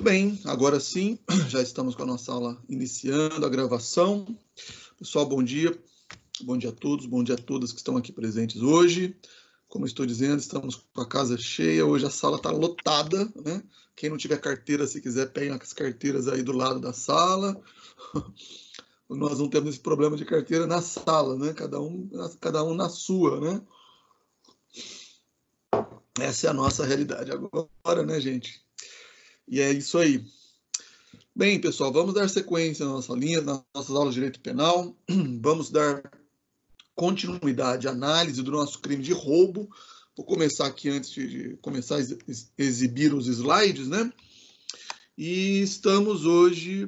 Muito bem, agora sim, já estamos com a nossa aula iniciando a gravação. Pessoal, bom dia a todos, bom dia a todas que estão aqui presentes hoje. Como eu estou dizendo, estamos com a casa cheia, hoje a sala está lotada, né? Quem não tiver carteira, se quiser, pegue as carteiras aí do lado da sala. Nós não temos esse problema de carteira na sala, né? Cada um na sua, né? Essa é a nossa realidade agora, né, gente? E é isso aí. Bem, pessoal, vamos dar sequência na nossa linha, nas nossas aulas de direito penal. Vamos dar continuidade à análise do nosso crime de roubo. Vou começar aqui antes de começar a exibir os slides, né? E estamos hoje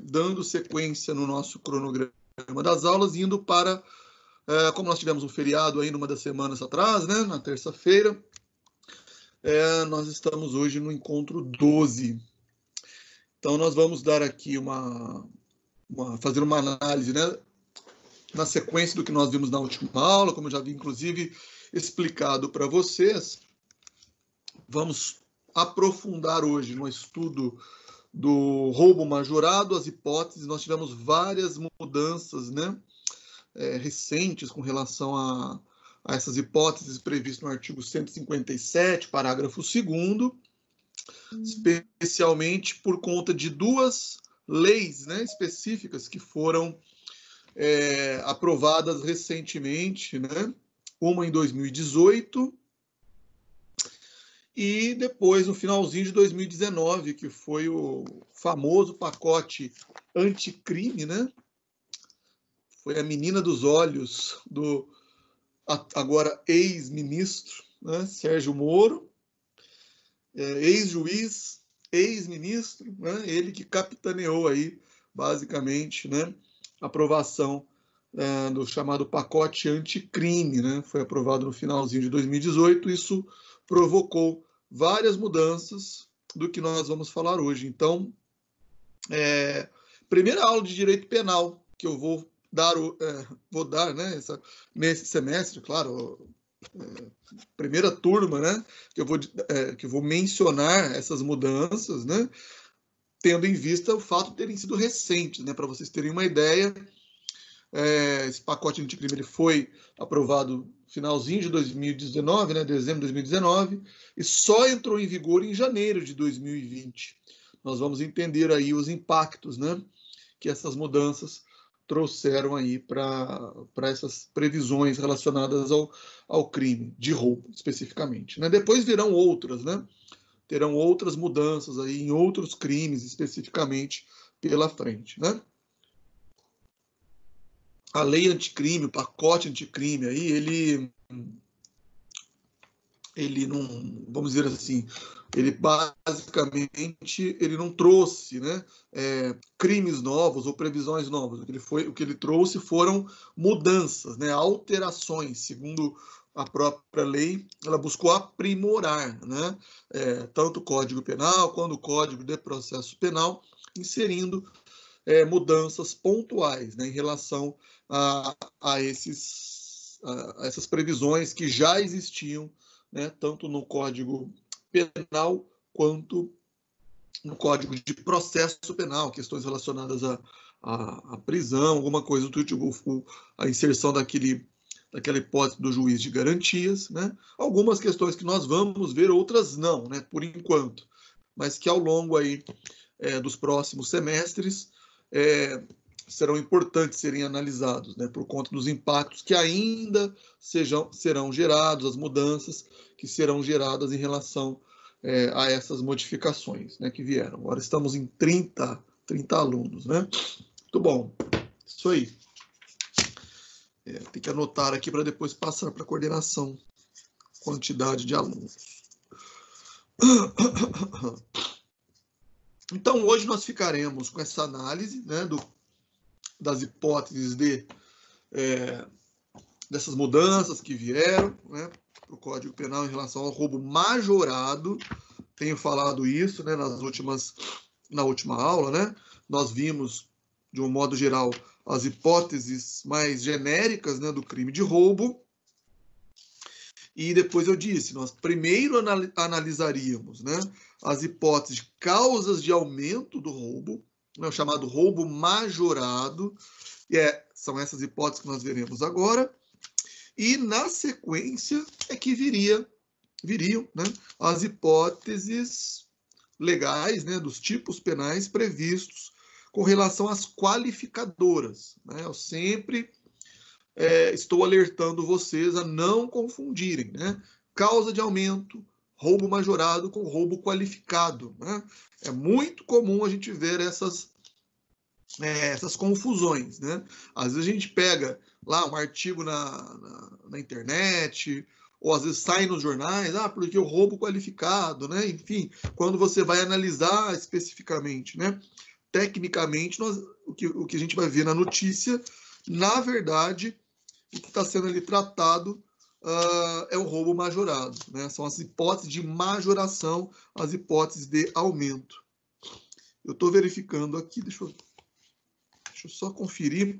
dando sequência no nosso cronograma das aulas, indo para, como nós tivemos um feriado aí numa das semanas atrás, né? Na terça-feira, nós estamos hoje no encontro 12. Então, nós vamos dar aqui fazer uma análise, né, na sequência do que nós vimos na última aula, como eu já havia, inclusive, explicado para vocês. Vamos aprofundar hoje no estudo do roubo majorado, as hipóteses. Nós tivemos várias mudanças, né, recentes com relação a essas hipóteses previstas no artigo 157, parágrafo 2º, especialmente por conta de duas leis, né, específicas que foram aprovadas recentemente, né, uma em 2018 e depois no finalzinho de 2019, que foi o famoso pacote anticrime, né? Foi a menina dos olhos do agora ex-ministro, né, Sérgio Moro, ex-juiz, ex-ministro, né, ele que capitaneou aí, basicamente, né, a aprovação do chamado pacote anticrime, né, foi aprovado no finalzinho de 2018, isso provocou várias mudanças do que nós vamos falar hoje. Então, primeira aula de direito penal que eu vou dar, né, nesse semestre, claro, primeira turma, né, que eu vou mencionar essas mudanças, né, tendo em vista o fato de terem sido recentes, né, para vocês terem uma ideia. Esse pacote anticrime ele foi aprovado no finalzinho de 2019, né, dezembro de 2019, e só entrou em vigor em janeiro de 2020. Nós vamos entender aí os impactos, né, que essas mudanças trouxeram aí para essas previsões relacionadas ao crime de roubo, especificamente, né? Depois virão outras, né? Terão outras mudanças aí em outros crimes, especificamente, pela frente, né? A lei anticrime, o pacote anticrime aí, ele não, vamos dizer assim, ele basicamente ele não trouxe, né, crimes novos ou previsões novas. O que ele trouxe foram mudanças, né, alterações. Segundo a própria lei, ela buscou aprimorar, né, tanto o Código Penal quanto o Código de Processo Penal, inserindo mudanças pontuais, né, em relação a essas previsões que já existiam, né, tanto no Código Penal quanto no Código de Processo Penal, questões relacionadas à prisão, alguma coisa do tipo, a inserção daquela hipótese do juiz de garantias, né? Algumas questões que nós vamos ver, outras não, né, por enquanto, mas que ao longo aí dos próximos semestres serão importantes serem analisados, né, por conta dos impactos que ainda serão gerados, as mudanças que serão geradas em relação a essas modificações, né, que vieram. Agora estamos em 30 alunos, né? Muito bom. Isso aí. Tem que anotar aqui para depois passar para a coordenação. Quantidade de alunos. Então, hoje nós ficaremos com essa análise, né, das hipóteses dessas mudanças que vieram, né, para o Código Penal em relação ao roubo majorado. Tenho falado isso, né, na última aula, né? Nós vimos, de um modo geral, as hipóteses mais genéricas, né, do crime de roubo. E depois eu disse, nós primeiro analisaríamos, né, as hipóteses de causas de aumento do roubo, né, o chamado roubo majorado, e são essas hipóteses que nós veremos agora, e na sequência é que viriam, né, as hipóteses legais, né, dos tipos penais previstos com relação às qualificadoras, né? Eu sempre estou alertando vocês a não confundirem, né? Causa de aumento, roubo majorado com roubo qualificado, né? É muito comum a gente ver essas confusões, né? Às vezes a gente pega lá um artigo na internet, ou às vezes sai nos jornais, porque o roubo qualificado, né? Enfim, quando você vai analisar especificamente, né? Tecnicamente, o que a gente vai ver na notícia, na verdade, o que está sendo ali tratado é o roubo majorado, né? São as hipóteses de majoração, as hipóteses de aumento. Eu estou verificando aqui, deixa eu só conferir.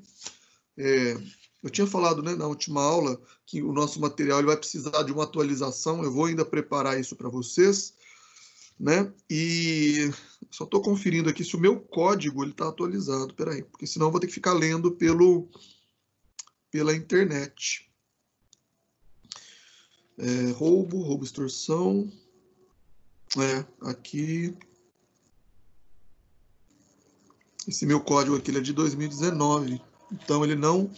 Eu tinha falado, né, na última aula que o nosso material ele vai precisar de uma atualização. Eu vou ainda preparar isso para vocês, né? E só estou conferindo aqui se o meu código está atualizado. Peraí, porque senão eu vou ter que ficar lendo pela internet. Roubo, extorsão. Aqui. Esse meu código aqui ele é de 2019. Então ele não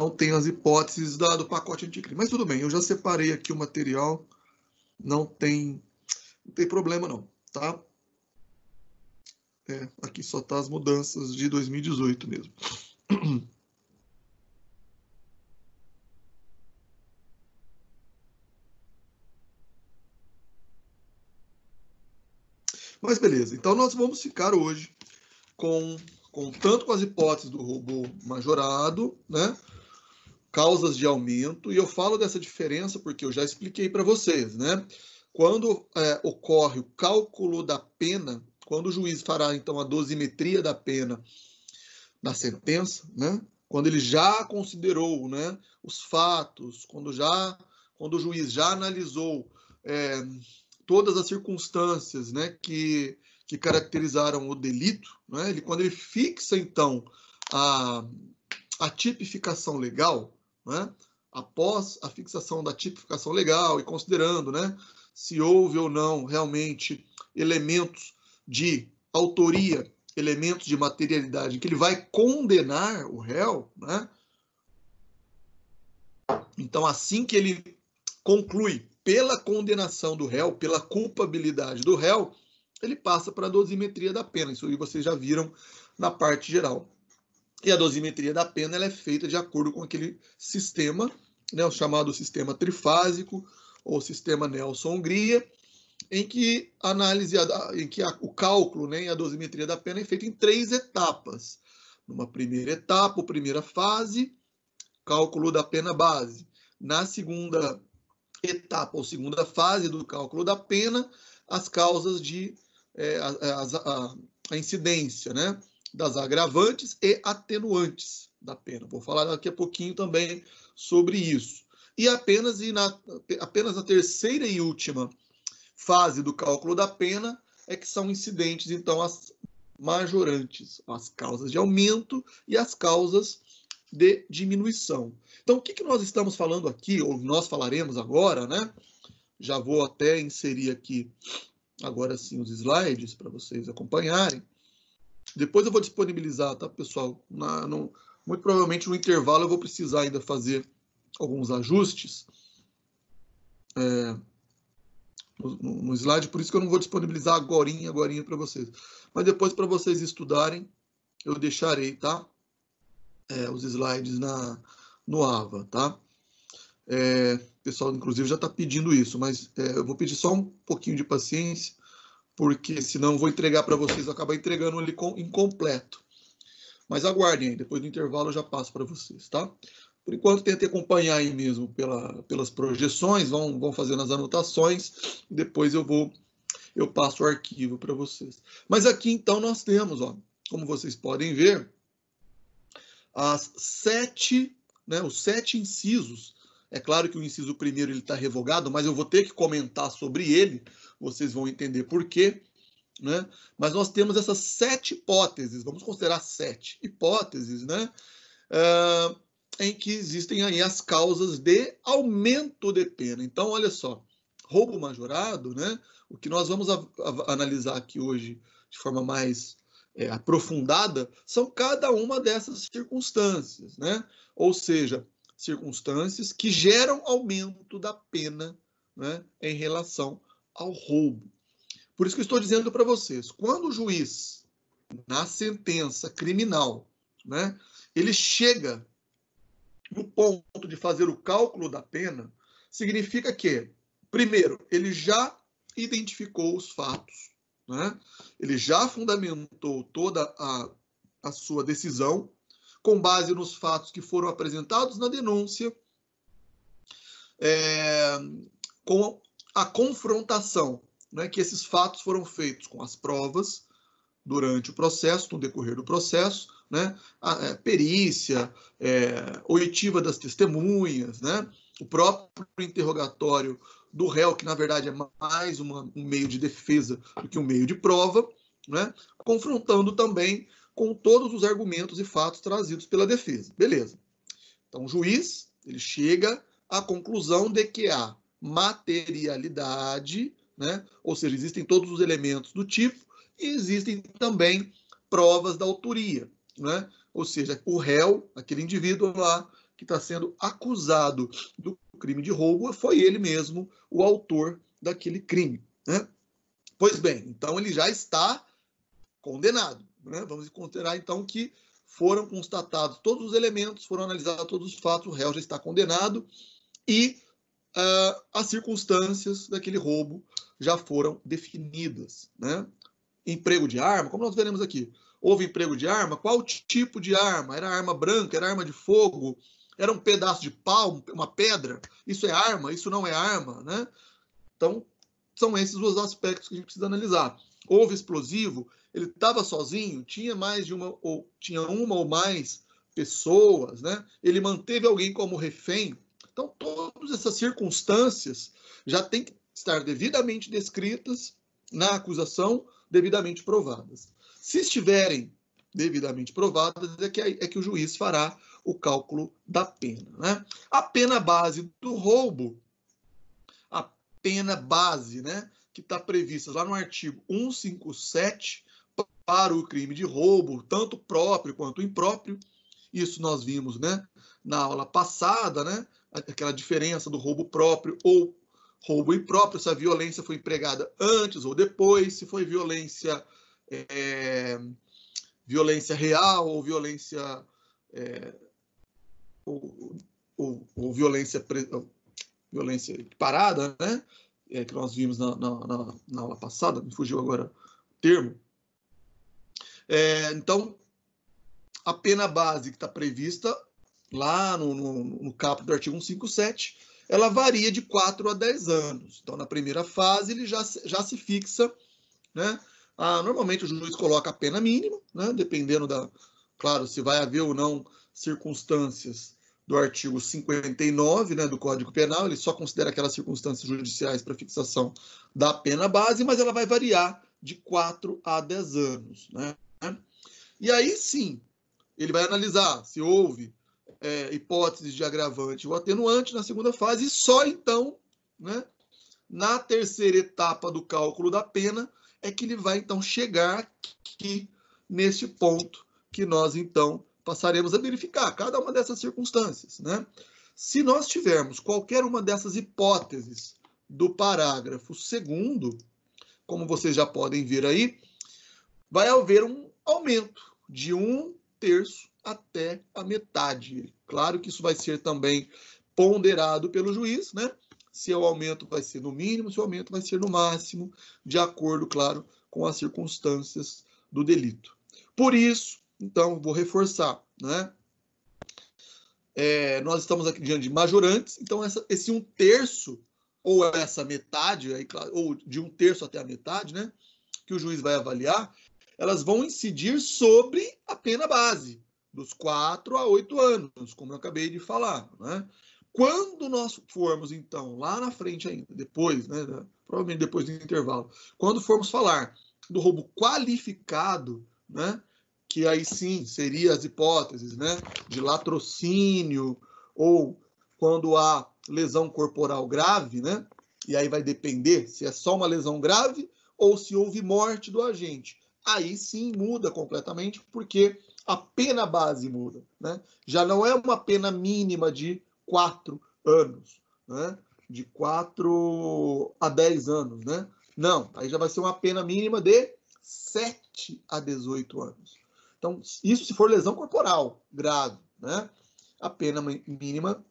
tem as hipóteses do pacote anticrime. Mas tudo bem, eu já separei aqui o material. Não tem problema não, tá? Aqui só tá as mudanças de 2018 mesmo. Mas beleza, então nós vamos ficar hoje tanto com as hipóteses do roubo majorado, né? Causas de aumento, e eu falo dessa diferença porque eu já expliquei para vocês, né? Quando ocorre o cálculo da pena, quando o juiz fará então a dosimetria da pena na sentença, né? Quando ele já considerou, né, os fatos, quando o juiz já analisou todas as circunstâncias, né, que caracterizaram o delito, né? Quando ele fixa então a tipificação legal, né? Após a fixação da tipificação legal e considerando, né, se houve ou não realmente elementos de autoria, elementos de materialidade, que ele vai condenar o réu, né? Então, assim que ele conclui pela condenação do réu, pela culpabilidade do réu, ele passa para a dosimetria da pena. Isso aí vocês já viram na parte geral. E a dosimetria da pena ela é feita de acordo com aquele sistema, né, o chamado sistema trifásico, ou sistema Nelson-Hungria, em que o cálculo, né, e a dosimetria da pena é feita em 3 etapas. Numa primeira etapa, primeira fase, cálculo da pena base. Na segunda etapa, ou segunda fase do cálculo da pena, as causas de a incidência, né, das agravantes e atenuantes da pena. Vou falar daqui a pouquinho também sobre isso. E apenas na terceira e última fase do cálculo da pena é que são incidentes, então, as majorantes, as causas de aumento e as causas de diminuição. Então, o que nós estamos falando aqui, ou nós falaremos agora, né? Já vou até inserir aqui, agora sim, os slides para vocês acompanharem. Depois eu vou disponibilizar, tá, pessoal? Muito provavelmente no intervalo eu vou precisar ainda fazer alguns ajustes no slide, por isso que eu não vou disponibilizar agorinha para vocês. Mas depois, para vocês estudarem, eu deixarei, tá? Os slides no AVA, tá? O pessoal, inclusive, já está pedindo isso, mas eu vou pedir só um pouquinho de paciência, porque senão eu vou entregar para vocês, eu acabar entregando ele incompleto. Mas aguardem aí, depois do intervalo eu já passo para vocês, tá? Por enquanto, tentem acompanhar aí mesmo pelas projeções, vão fazendo as anotações, e depois eu passo o arquivo para vocês. Mas aqui, então, nós temos, ó, como vocês podem ver, os 7 incisos É claro que o inciso primeiro está revogado, mas eu vou ter que comentar sobre ele, vocês vão entender por quê. Né? Mas nós temos essas 7 hipóteses, vamos considerar 7 hipóteses, né? Em que existem aí as causas de aumento de pena. Então, olha só, roubo majorado, né? O que nós vamos analisar aqui hoje de forma mais aprofundada são cada uma dessas circunstâncias, né? Ou seja, circunstâncias que geram aumento da pena, né, em relação ao roubo. Por isso que eu estou dizendo para vocês, quando o juiz, na sentença criminal, né, ele chega no ponto de fazer o cálculo da pena, significa que, primeiro, ele já identificou os fatos, né, ele já fundamentou toda a sua decisão com base nos fatos que foram apresentados na denúncia, com a confrontação, né, que esses fatos foram feitos com as provas durante o processo, no decorrer do processo, né, a perícia, oitiva das testemunhas, né, o próprio interrogatório do réu, que na verdade é mais um meio de defesa do que um meio de prova, né, confrontando também com todos os argumentos e fatos trazidos pela defesa. Beleza. Então, o juiz, ele chega à conclusão de que há materialidade, né? Ou seja, existem todos os elementos do tipo e existem também provas da autoria, né? Ou seja, o réu, aquele indivíduo lá que está sendo acusado do crime de roubo, foi ele mesmo o autor daquele crime, né? Pois bem, então ele já está condenado, né? Vamos considerar então que foram constatados todos os elementos, foram analisados todos os fatos, o réu já está condenado e as circunstâncias daquele roubo já foram definidas, né? Emprego de arma, como nós veremos aqui. Houve emprego de arma? Qual tipo de arma? Era arma branca? Era arma de fogo? Era um pedaço de pau? Uma pedra? Isso é arma? Isso não é arma, né? Então, são esses os aspectos que a gente precisa analisar. Houve explosivo? Ele estava sozinho? Tinha mais de uma ou mais pessoas, né? Ele manteve alguém como refém? Então, todas essas circunstâncias já têm que estar devidamente descritas na acusação, devidamente provadas. Se estiverem devidamente provadas, é que o juiz fará o cálculo da pena, né? A pena base do roubo, a pena base, né, que está prevista lá no artigo 157 para o crime de roubo, tanto próprio quanto impróprio, isso nós vimos, né, na aula passada, né, aquela diferença do roubo próprio ou roubo impróprio, se a violência foi empregada antes ou depois, se foi violência real ou violência ou violência parada, né, que nós vimos na aula passada, me fugiu agora o termo. Então, a pena base que está prevista lá no caput do artigo 157, ela varia de 4 a 10 anos. Então, na primeira fase, ele já se fixa, né? Normalmente, o juiz coloca a pena mínima, né? Dependendo claro, se vai haver ou não circunstâncias do artigo 59, né, do Código Penal, ele só considera aquelas circunstâncias judiciais para fixação da pena base, mas ela vai variar de 4 a 10 anos, né? E aí, sim, ele vai analisar se houve hipóteses de agravante ou atenuante na segunda fase, e só então, né, na terceira etapa do cálculo da pena, é que ele vai então chegar aqui neste ponto que nós então passaremos a verificar cada uma dessas circunstâncias, né? Se nós tivermos qualquer uma dessas hipóteses do parágrafo 2º, como vocês já podem ver aí, vai haver um aumento de 1/3 até a metade. Claro que isso vai ser também ponderado pelo juiz, né? Se o aumento vai ser no mínimo, se o aumento vai ser no máximo, de acordo, claro, com as circunstâncias do delito. Por isso, então, vou reforçar, né? Nós estamos aqui diante de majorantes, então esse 1/3 ou essa metade, aí, claro, ou de 1/3 até a metade, né? Que o juiz vai avaliar, elas vão incidir sobre a pena base, dos 4 a 8 anos, como eu acabei de falar, né? Quando nós formos, então, lá na frente ainda, depois, né, provavelmente depois do intervalo, quando formos falar do roubo qualificado, né, que aí sim seria as hipóteses, né, de latrocínio ou quando há lesão corporal grave, né, e aí vai depender se é só uma lesão grave ou se houve morte do agente. Aí sim muda completamente, porque a pena base muda, né? Já não é uma pena mínima de 4 anos, né? De 4 a 10 anos, né? Não, aí já vai ser uma pena mínima de 7 a 18 anos. Então, isso se for lesão corporal grave, né? A pena mínima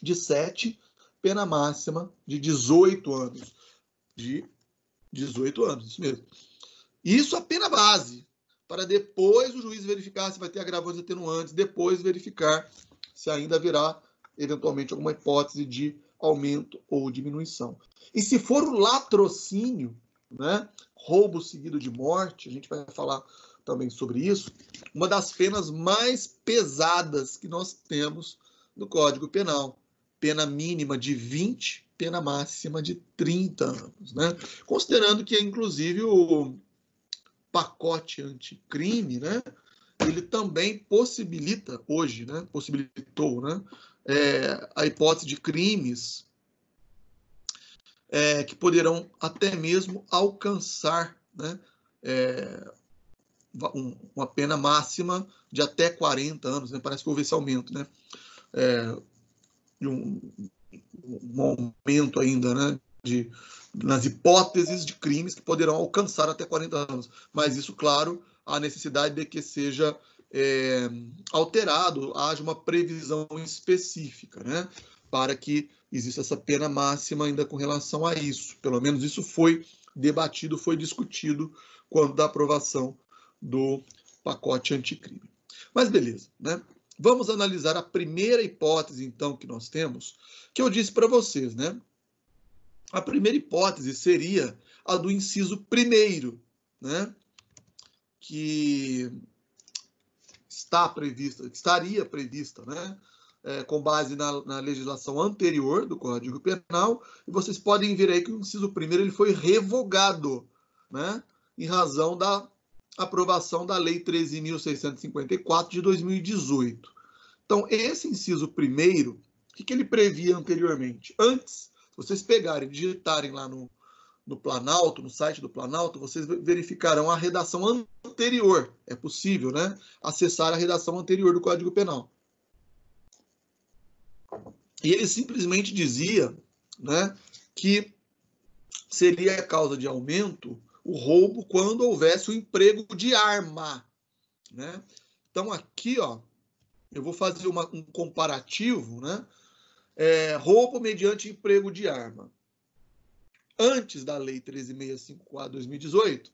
de 7, pena máxima de 18 anos. De 18 anos, isso mesmo. Isso a pena base, para depois o juiz verificar se vai ter agravantes e atenuantes, depois verificar se ainda haverá, eventualmente, alguma hipótese de aumento ou diminuição. E se for o latrocínio, né, roubo seguido de morte, a gente vai falar também sobre isso, uma das penas mais pesadas que nós temos no Código Penal. Pena mínima de 20, pena máxima de 30 anos. Né? Considerando que, inclusive, o pacote anticrime, né, ele também possibilita, hoje, né, possibilitou, né, a hipótese de crimes que poderão até mesmo alcançar, né, uma pena máxima de até 40 anos, né, parece que houve esse aumento, né, de um aumento ainda, né, nas hipóteses de crimes que poderão alcançar até 40 anos. Mas isso, claro, a necessidade de que seja alterado, haja uma previsão específica, né, para que exista essa pena máxima ainda com relação a isso. Pelo menos isso foi debatido, foi discutido quando da aprovação do pacote anticrime. Mas beleza, né? Vamos analisar a primeira hipótese, então, que nós temos, que eu disse para vocês, né? A primeira hipótese seria a do inciso 1º, né? Que estaria prevista, né? Com base na legislação anterior do Código Penal, e vocês podem ver aí que o inciso 1º ele foi revogado, né? Em razão da aprovação da Lei 13.654 de 2018. Então, esse inciso 1º, o que ele previa anteriormente? Antes, se vocês pegarem e digitarem lá no Planalto, no site do Planalto, vocês verificarão a redação anterior. É possível, né? Acessar a redação anterior do Código Penal. E ele simplesmente dizia, né, que seria causa de aumento o roubo quando houvesse o emprego de arma, né? Então, aqui, ó, eu vou fazer um comparativo, né? Roubo mediante emprego de arma. Antes da Lei 13.654/2018,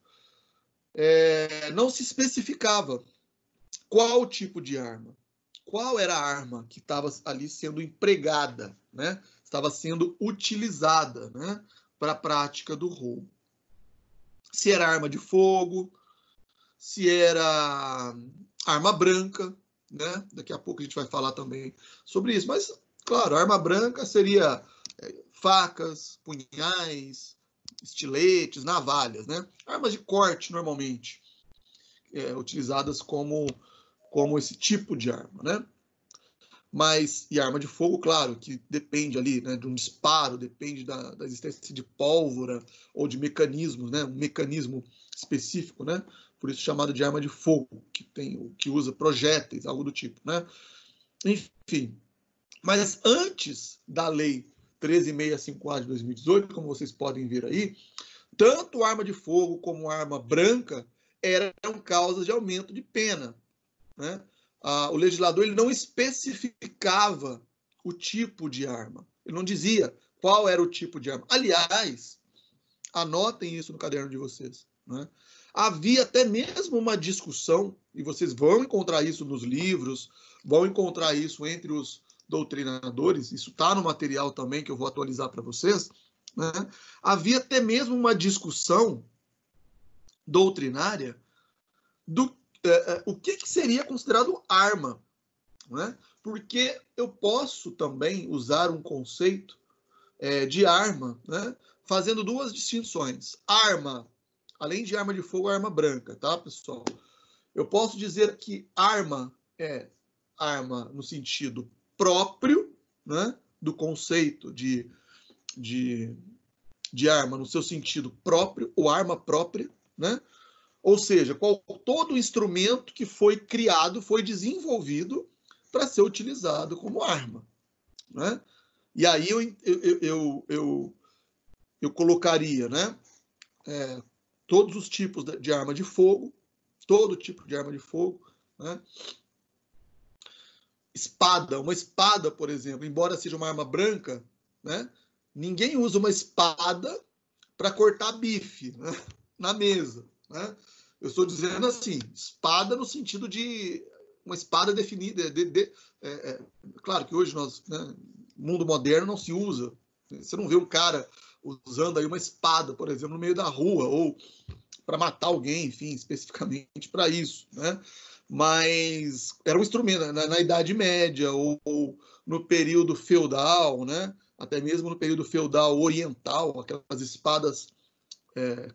não se especificava qual tipo de arma, qual era a arma que estava ali sendo empregada, né? Estava sendo utilizada, né, para a prática do roubo. Se era arma de fogo, se era arma branca, né? Daqui a pouco a gente vai falar também sobre isso. Mas, claro, arma branca seria facas, punhais, estiletes, navalhas, né? Armas de corte, normalmente, utilizadas como esse tipo de arma, né? Mas, e arma de fogo, claro, que depende ali, né, de um disparo, depende da existência de pólvora ou de mecanismos, né? Um mecanismo específico, né? Por isso chamado de arma de fogo, que usa projéteis, algo do tipo, né? Enfim, mas antes da Lei 13.654 de 2018, como vocês podem ver aí, tanto arma de fogo como arma branca eram causas de aumento de pena, né? O legislador ele não especificava o tipo de arma, ele não dizia qual era o tipo de arma. Aliás, anotem isso no caderno de vocês, né? Havia até mesmo uma discussão, e vocês vão encontrar isso nos livros, vão encontrar isso entre os doutrinadores, isso está no material também que eu vou atualizar para vocês, né? Havia até mesmo uma discussão doutrinária do o que seria considerado arma, né? porque eu posso também usar um conceito de arma, né, fazendo duas distinções. Arma, além de arma de fogo, arma branca, tá, pessoal? Eu posso dizer que arma é arma no sentido próprio, né, do conceito de arma no seu sentido próprio, ou arma própria, né? Ou seja, todo instrumento que foi criado, foi desenvolvido para ser utilizado como arma, né? E aí eu colocaria, né, todos os tipos de arma de fogo, todo tipo de arma de fogo, né? Espada, uma espada, por exemplo, embora seja uma arma branca, né, ninguém usa uma espada para cortar bife, né, na mesa, né? Eu estou dizendo assim, espada no sentido de uma espada definida. Claro que hoje nós, né, mundo moderno não se usa. Você não vê um cara usando aí uma espada, por exemplo, no meio da rua, ou para matar alguém, enfim, especificamente para isso, né? Mas era um instrumento na Idade Média ou no período feudal, né? Até mesmo no período feudal oriental, aquelas espadas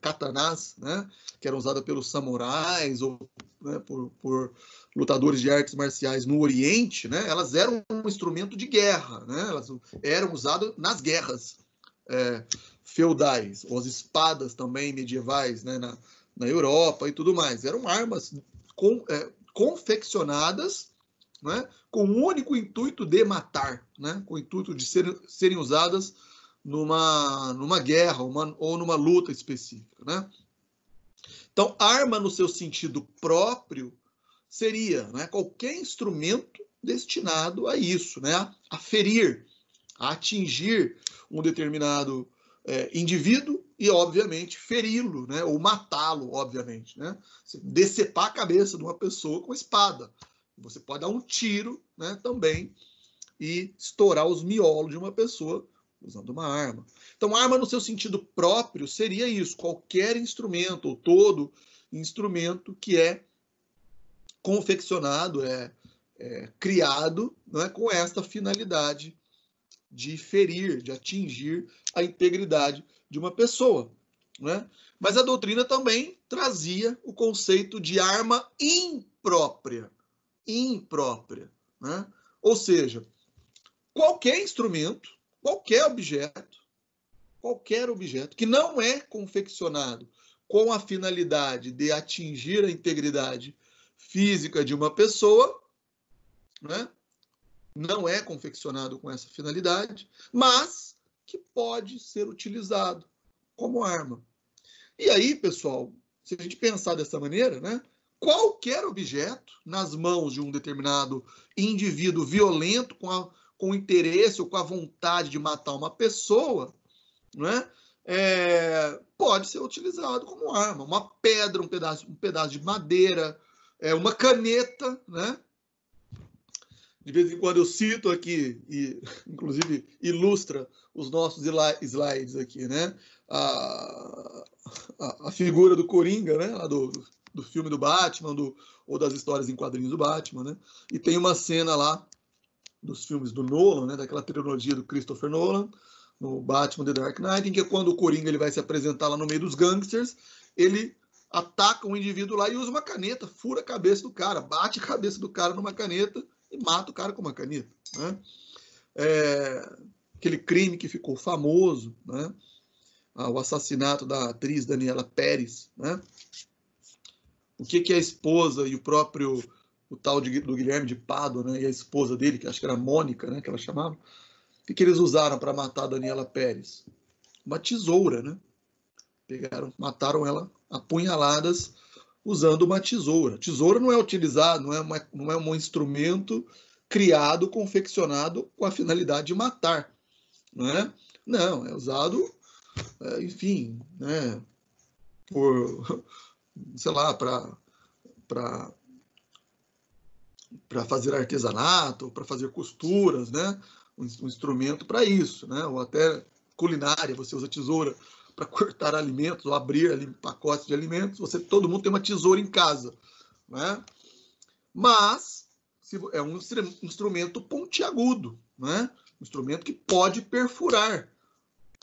katanás, né, que eram usadas pelos samurais ou, né, por lutadores de artes marciais no Oriente, né, elas eram um instrumento de guerra, né, elas eram usadas nas guerras feudais, ou as espadas também medievais, né, na Europa e tudo mais. Eram armas confeccionadas, né, com o único intuito de matar, né, com o intuito de serem usadas numa guerra ou numa luta específica, né? Então, arma no seu sentido próprio seria, né, qualquer instrumento destinado a isso, né, a ferir, a atingir um determinado indivíduo e, obviamente, feri-lo, né, ou matá-lo, obviamente, né? Decepar a cabeça de uma pessoa com espada. Você pode dar um tiro, né, também e estourar os miolos de uma pessoa usando uma arma. Então, arma no seu sentido próprio seria isso, qualquer instrumento, ou todo instrumento que é confeccionado, criado, né, com esta finalidade de ferir, de atingir a integridade de uma pessoa, né? Mas a doutrina também trazia o conceito de arma imprópria, né? Ou seja, qualquer instrumento, qualquer objeto que não é confeccionado com a finalidade de atingir a integridade física de uma pessoa, né? Não é confeccionado com essa finalidade, mas que pode ser utilizado como arma. E aí, pessoal, se a gente pensar dessa maneira, né? Qualquer objeto nas mãos de um determinado indivíduo violento com o interesse ou com a vontade de matar uma pessoa, né, pode ser utilizado como arma. Uma pedra, um pedaço de madeira, uma caneta, né? De vez em quando eu cito aqui, e inclusive ilustra os nossos slides aqui, né? A figura do Coringa, né? Lá do filme do Batman, ou das histórias em quadrinhos do Batman, né? E tem uma cena lá dos filmes do Nolan, né? Daquela trilogia do Christopher Nolan, no Batman The Dark Knight, em que quando o Coringa ele vai se apresentar lá no meio dos gangsters, ele ataca um indivíduo lá e usa uma caneta, fura a cabeça do cara, bate a cabeça do cara numa caneta e mata o cara com uma caneta, né? Aquele crime que ficou famoso, né? O assassinato da atriz Daniela Pérez, né? O que a esposa e o tal do Guilherme de Pádua, né? E a esposa dele, que acho que era Mônica, né? Que ela chamava. O que eles usaram para matar a Daniela Pérez? Uma tesoura, né? Mataram ela a punhaladas usando uma tesoura. Tesoura não é utilizado, não é um instrumento criado, confeccionado com a finalidade de matar, não é? Não, é usado, enfim, né, por, sei lá, para fazer artesanato, para fazer costuras, né? Um instrumento para isso, né? Ou até culinária, você usa tesoura para cortar alimentos ou abrir pacotes de alimentos. Todo mundo tem uma tesoura em casa, né? Mas é um instrumento pontiagudo, né? Um instrumento que pode perfurar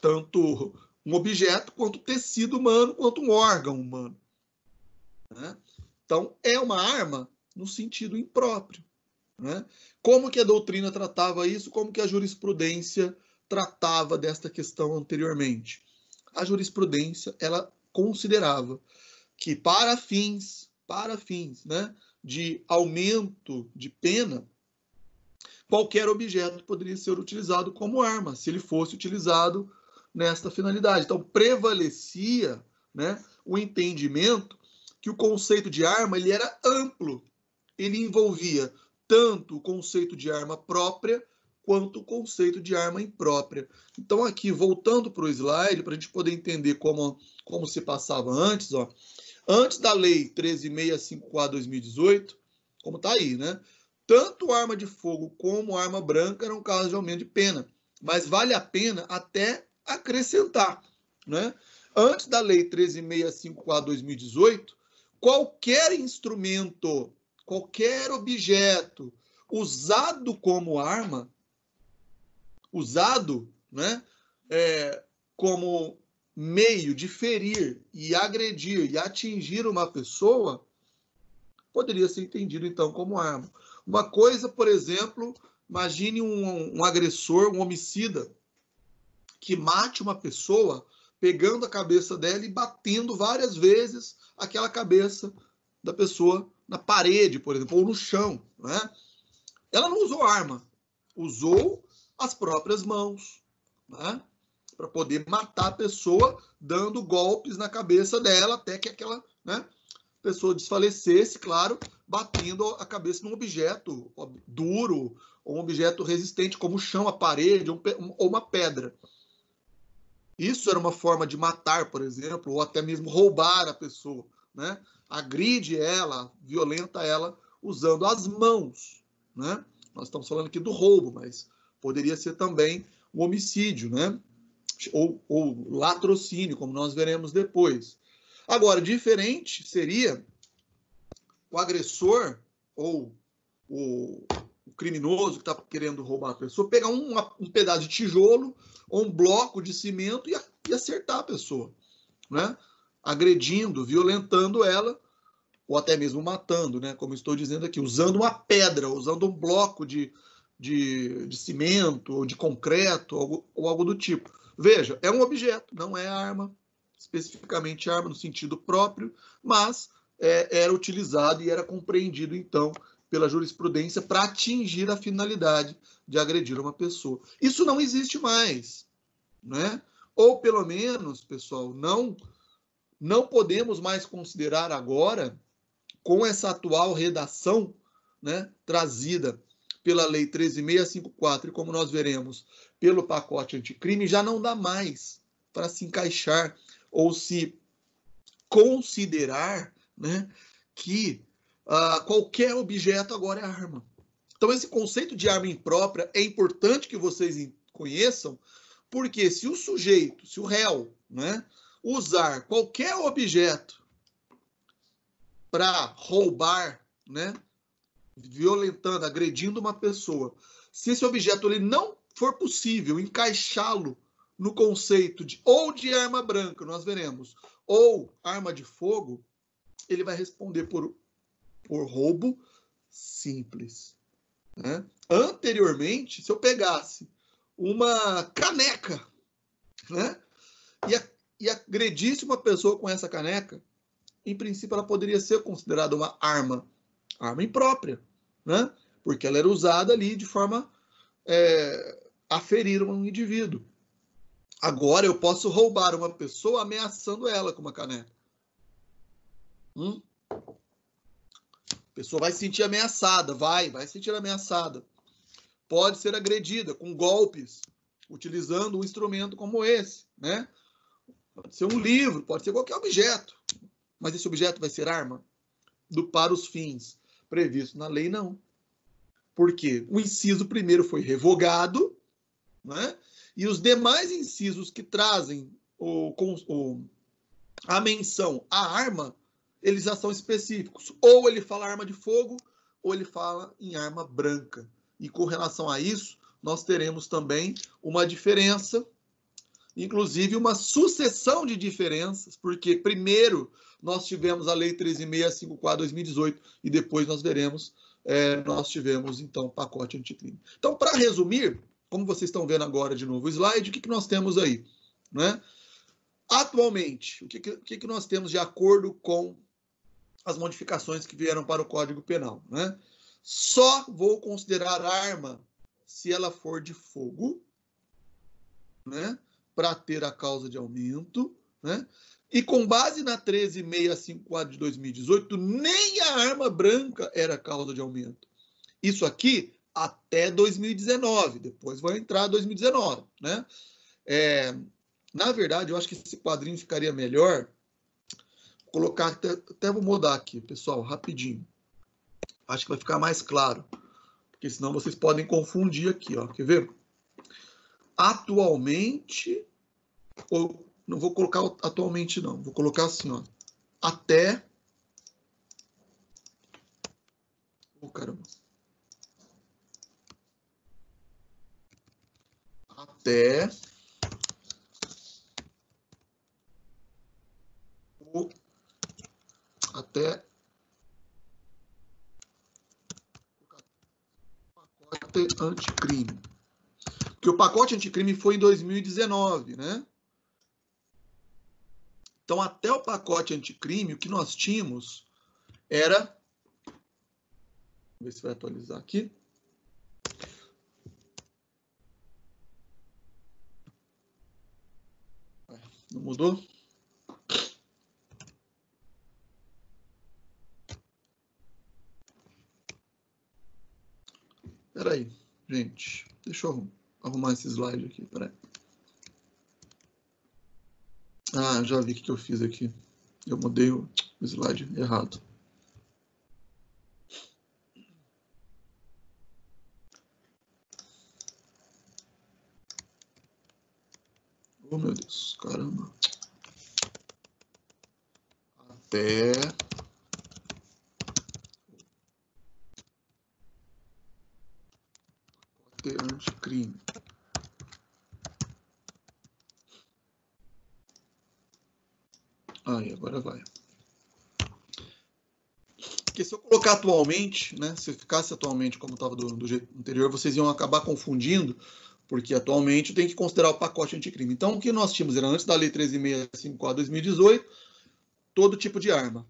tanto um objeto, quanto tecido humano, quanto um órgão humano, né? Então, é uma arma no sentido impróprio, né? Como que a doutrina tratava isso? Como que a jurisprudência tratava desta questão anteriormente? A jurisprudência, ela considerava que para fins, né, de aumento de pena, qualquer objeto poderia ser utilizado como arma, se ele fosse utilizado nesta finalidade. Então, prevalecia, né, o entendimento que o conceito de arma ele era amplo. Ele envolvia tanto o conceito de arma própria quanto o conceito de arma imprópria. Então, aqui, voltando para o slide, para a gente poder entender como se passava antes, ó, antes da Lei 13.654/2018, como está aí, né? Tanto arma de fogo como arma branca eram casos de aumento de pena. Mas vale a pena até acrescentar, né? Antes da Lei 13.654/2018, qualquer instrumento, qualquer objeto usado como arma, usado, né, como meio de ferir e agredir e atingir uma pessoa, poderia ser entendido, então, como arma. Uma coisa, por exemplo, imagine um agressor, um homicida, que mate uma pessoa pegando a cabeça dela e batendo várias vezes aquela cabeça da pessoa na parede, por exemplo, ou no chão, né? Ela não usou arma, usou as próprias mãos, né, para poder matar a pessoa, dando golpes na cabeça dela até que aquela, né, pessoa desfalecesse, claro, batendo a cabeça num objeto duro, ou um objeto resistente, como o chão, a parede, ou uma pedra. Isso era uma forma de matar, por exemplo, ou até mesmo roubar a pessoa, né? Agride ela, violenta ela, usando as mãos, né? Nós estamos falando aqui do roubo, mas poderia ser também um homicídio, né? Ou latrocínio, como nós veremos depois. Agora, diferente seria o agressor ou o criminoso que está querendo roubar a pessoa pegar um pedaço de tijolo ou um bloco de cimento e acertar a pessoa, né? Agredindo, violentando ela, ou até mesmo matando, né? Como estou dizendo aqui, usando uma pedra, usando um bloco de cimento ou de concreto ou algo do tipo. Veja, é um objeto, não é arma, especificamente arma no sentido próprio, mas era utilizado e era compreendido, então, pela jurisprudência para atingir a finalidade de agredir uma pessoa. Isso não existe mais, né? Ou, pelo menos, pessoal, não podemos mais considerar agora, com essa atual redação, né, trazida pela Lei 13.654 e, como nós veremos, pelo pacote anticrime, já não dá mais para se encaixar ou se considerar, né, que qualquer objeto agora é arma. Então, esse conceito de arma imprópria é importante que vocês conheçam, porque se o sujeito, se o réu, né, usar qualquer objeto para roubar, né, violentando, agredindo uma pessoa, se esse objeto ele não for possível encaixá-lo no conceito ou de arma branca, nós veremos, ou arma de fogo, ele vai responder por roubo simples, né? Anteriormente, se eu pegasse uma caneca, né, e agredisse uma pessoa com essa caneca, em princípio ela poderia ser considerada uma arma imprópria, né? Porque ela era usada ali de forma a ferir um indivíduo. Agora eu posso roubar uma pessoa ameaçando ela com uma caneca. A pessoa vai se sentir ameaçada, vai se sentir ameaçada. Pode ser agredida com golpes, utilizando um instrumento como esse, né? Pode ser um livro, pode ser qualquer objeto. Mas esse objeto vai ser arma? Para os fins previstos na lei, não. Porque o inciso primeiro foi revogado, né? E os demais incisos que trazem a menção à arma, eles já são específicos. Ou ele fala arma de fogo, ou ele fala em arma branca. E com relação a isso, nós teremos também uma diferença, inclusive uma sucessão de diferenças, porque primeiro nós tivemos a Lei 13.654/2018 e depois nós veremos, nós tivemos então o pacote anticrime. Então, para resumir, como vocês estão vendo agora de novo o slide, o que nós temos aí, né? Atualmente, o que nós temos de acordo com as modificações que vieram para o Código Penal, né? Só vou considerar arma se ela for de fogo, né? Para ter a causa de aumento, né? E com base na 13.654 de 2018, nem a arma branca era causa de aumento. Isso aqui até 2019, depois vai entrar 2019, né? Na verdade, eu acho que esse quadrinho ficaria melhor. Vou colocar, até vou mudar aqui, pessoal, rapidinho. Acho que vai ficar mais claro, porque senão vocês podem confundir aqui, ó. Quer ver? Atualmente, ou não vou colocar atualmente não, vou colocar assim, ó, até, caramba, até o pacote anticrime. Porque o pacote anticrime foi em 2019, né? Então, até o pacote anticrime, o que nós tínhamos era... Vamos ver se vai atualizar aqui. Não mudou? Espera aí, gente. Deixa eu arrumar esse slide aqui. Espera aí. Ah, já vi o que eu fiz aqui. Eu mudei o slide errado. Oh, meu Deus, caramba. Até anticrime. Aí, agora vai. Porque se eu colocar atualmente, né, se ficasse atualmente como estava do jeito anterior, vocês iam acabar confundindo, porque atualmente tem que considerar o pacote anticrime. Então, o que nós tínhamos era, antes da Lei 13.654/2018, todo tipo de arma.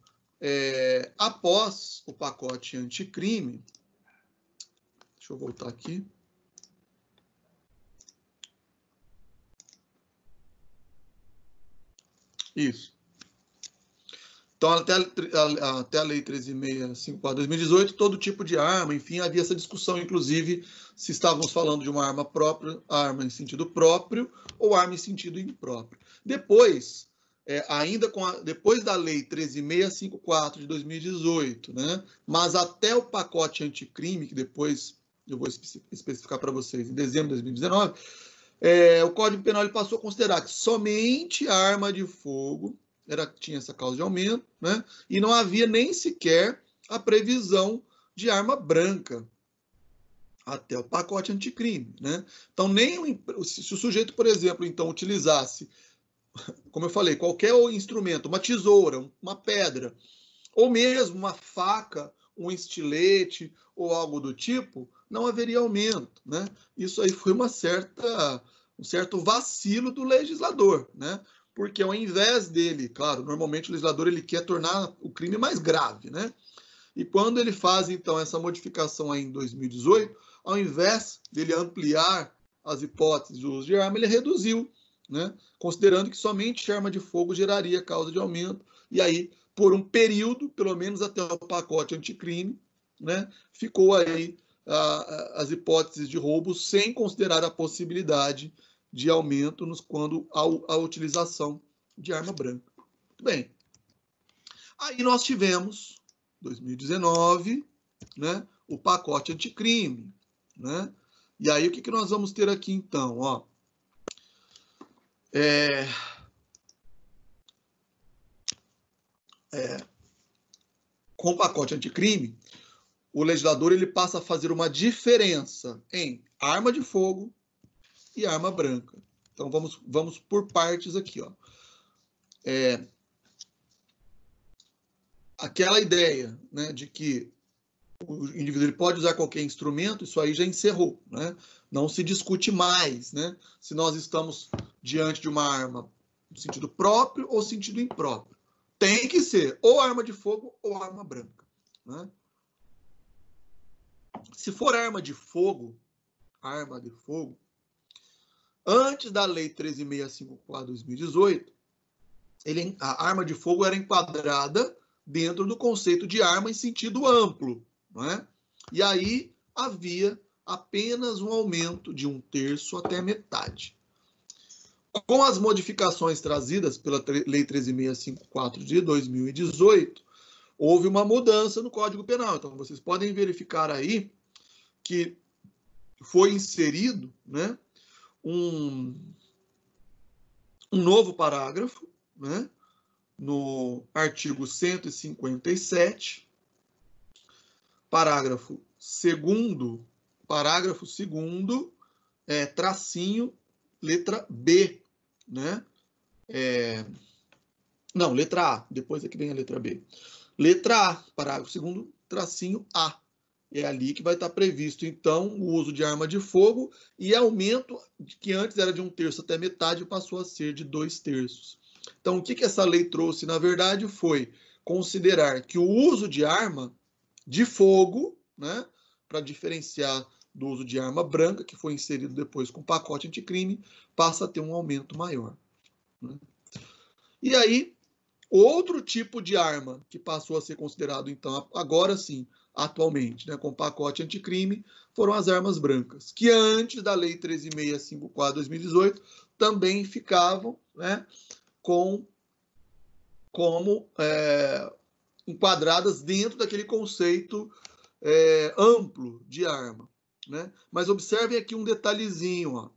Após o pacote anticrime, deixa eu voltar aqui. Isso. Então, até a Lei 13.654/2018, todo tipo de arma, enfim, havia essa discussão, inclusive, se estávamos falando de uma arma própria, arma em sentido próprio, ou arma em sentido impróprio. Depois, depois da Lei 13.654 de 2018, né, mas até o pacote anticrime, que depois eu vou especificar para vocês, em dezembro de 2019, o Código Penal ele passou a considerar que somente a arma de fogo tinha essa causa de aumento, né? E não havia nem sequer a previsão de arma branca até o pacote anticrime, né? Então, se o sujeito, por exemplo, então utilizasse, como eu falei, qualquer instrumento, uma tesoura, uma pedra, ou mesmo uma faca, um estilete ou algo do tipo, não haveria aumento, né? Isso aí foi um certo vacilo do legislador, né? Porque ao invés dele, claro, normalmente o legislador ele quer tornar o crime mais grave, né? E quando ele faz, então, essa modificação aí em 2018, ao invés dele ampliar as hipóteses de uso de arma, ele reduziu, né? Considerando que somente arma de fogo geraria causa de aumento. E aí, por um período, pelo menos até o pacote anticrime, né? Ficou aí as hipóteses de roubo sem considerar a possibilidade de aumento quando a utilização de arma branca. Muito bem. Aí nós tivemos, 2019, né, o pacote anticrime, né? E aí o que nós vamos ter aqui então, ó? Com o pacote anticrime, o legislador ele passa a fazer uma diferença em arma de fogo e arma branca. Então, vamos por partes aqui. Ó. Aquela ideia, né, de que o indivíduo ele pode usar qualquer instrumento, isso aí já encerrou. Né? Não se discute mais, né, se nós estamos diante de uma arma no sentido próprio ou sentido impróprio. Tem que ser ou arma de fogo ou arma branca. Né? Se for arma de fogo, antes da Lei 13.654/2018, a arma de fogo era enquadrada dentro do conceito de arma em sentido amplo. Não é? E aí havia apenas um aumento de 1/3 até metade. Com as modificações trazidas pela Lei 13.654 de 2018, houve uma mudança no Código Penal. Então, vocês podem verificar aí que foi inserido, né, um novo parágrafo, né, no artigo 157, parágrafo 2º, tracinho, letra B, né? Não, letra A, depois é que vem a letra B. Letra A, parágrafo 2º, tracinho A. É ali que vai estar previsto, então, o uso de arma de fogo e aumento, que antes era de 1/3 até metade, passou a ser de 2/3. Então, o que essa lei trouxe, na verdade, foi considerar que o uso de arma de fogo, né, para diferenciar do uso de arma branca, que foi inserido depois com o pacote anticrime, passa a ter um aumento maior. Né? E aí, outro tipo de arma que passou a ser considerado, então, agora sim, atualmente, né, com o pacote anticrime, foram as armas brancas, que antes da Lei 13.654/2018 também ficavam, né, como enquadradas dentro daquele conceito amplo de arma. Né? Mas observem aqui um detalhezinho. Ó.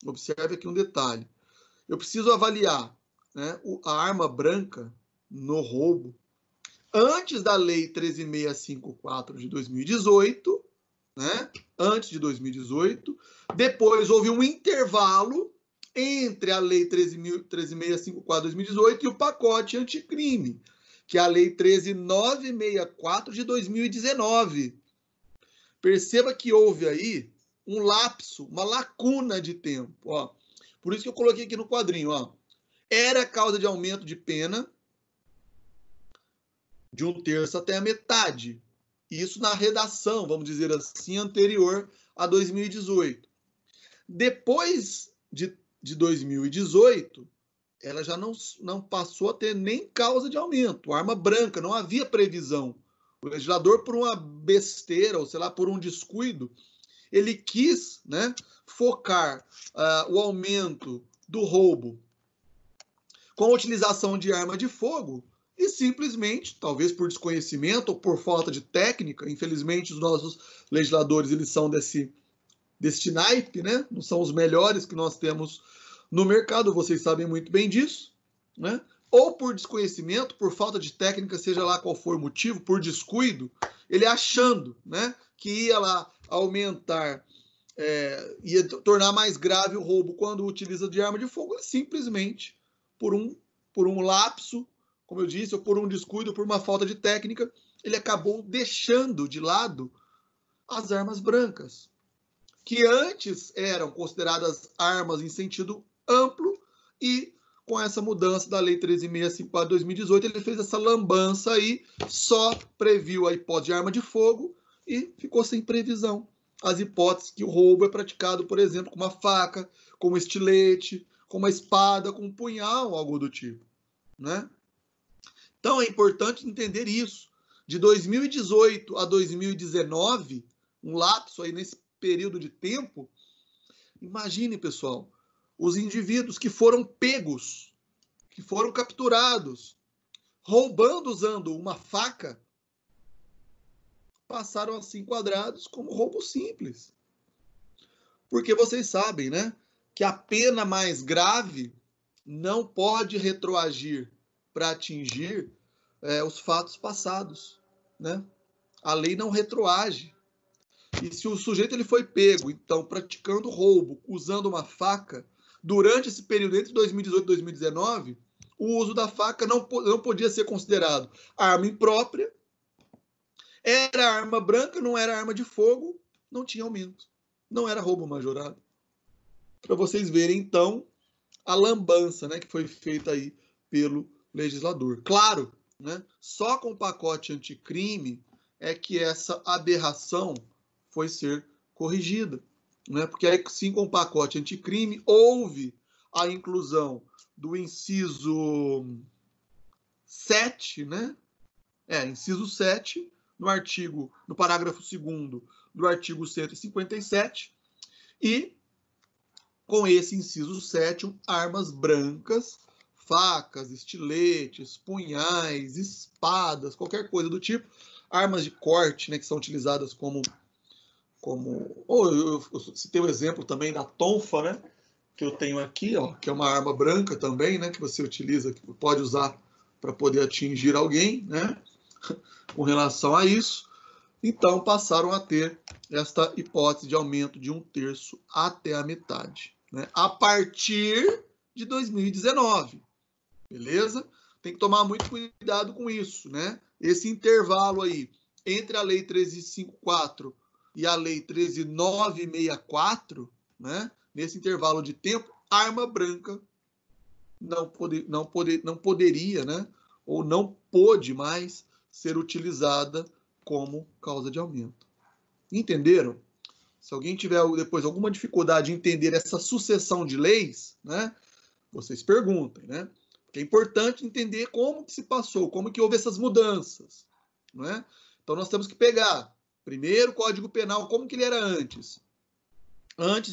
Observe aqui um detalhe. Eu preciso avaliar, né, a arma branca no roubo antes da Lei 13.654 de 2018, né? Antes de 2018. Depois houve um intervalo entre a Lei 13.654 de 2018 e o pacote anticrime, que é a Lei 13.964 de 2019. Perceba que houve aí um lapso, uma lacuna de tempo. Ó. Por isso que eu coloquei aqui no quadrinho. Ó. Era causa de aumento de pena de 1/3 até a metade. Isso na redação, vamos dizer assim, anterior a 2018. Depois de 2018, ela já não passou a ter nem causa de aumento. Arma branca, não havia previsão. O legislador, por uma besteira, ou sei lá, por um descuido, ele quis, né, focar o aumento do roubo com a utilização de arma de fogo e simplesmente, talvez por desconhecimento ou por falta de técnica, infelizmente os nossos legisladores eles são desse naipe, né? Não são os melhores que nós temos no mercado, vocês sabem muito bem disso, né? Ou por desconhecimento, por falta de técnica, seja lá qual for o motivo, por descuido, ele achando, né, que ia lá aumentar, ia tornar mais grave o roubo quando utiliza de arma de fogo, ele simplesmente, por um lapso, como eu disse, ou por um descuido, por uma falta de técnica, ele acabou deixando de lado as armas brancas, que antes eram consideradas armas em sentido amplo, e com essa mudança da Lei 13.654 de 2018, ele fez essa lambança aí, só previu a hipótese de arma de fogo e ficou sem previsão as hipóteses que o roubo é praticado, por exemplo, com uma faca, com um estilete, com uma espada, com um punhal, algo do tipo. Né? Então é importante entender isso. De 2018 a 2019, um lapso aí nesse período de tempo, imagine, pessoal, os indivíduos que foram pegos, que foram capturados, roubando usando uma faca, passaram a ser enquadrados como roubo simples. Porque vocês sabem, né, que a pena mais grave não pode retroagir para atingir os fatos passados, né? A lei não retroage. E se o sujeito ele foi pego, então, praticando roubo, usando uma faca, durante esse período entre 2018 e 2019, o uso da faca não podia ser considerado arma imprópria, era arma branca, não era arma de fogo, não tinha aumento. Não era roubo majorado. Para vocês verem, então, a lambança, né, que foi feita aí pelo legislador. Claro, né, só com o pacote anticrime é que essa aberração foi ser corrigida, né? Porque aí sim, com o pacote anticrime, houve a inclusão do inciso 7, né? Inciso 7, no parágrafo 2º do artigo 157, e com esse inciso 7, armas brancas, facas, estiletes, punhais, espadas, qualquer coisa do tipo, armas de corte, né, que são utilizadas como eu citei o exemplo também da tonfa, né, que eu tenho aqui, ó, que é uma arma branca também, né, que você utiliza, que pode usar para poder atingir alguém, né, com relação a isso. Então passaram a ter esta hipótese de aumento de 1/3 até a metade, né, a partir de 2019, beleza? Tem que tomar muito cuidado com isso, né? Esse intervalo aí entre a Lei 13.54 e a Lei 13.964, né? Nesse intervalo de tempo, arma branca não poderia, né? Ou não pôde mais ser utilizada como causa de aumento. Entenderam? Se alguém tiver depois alguma dificuldade em entender essa sucessão de leis, né? Vocês perguntem, né? Porque é importante entender como que se passou, como que houve essas mudanças, né? Então nós temos que pegar primeiro o Código Penal, como que ele era antes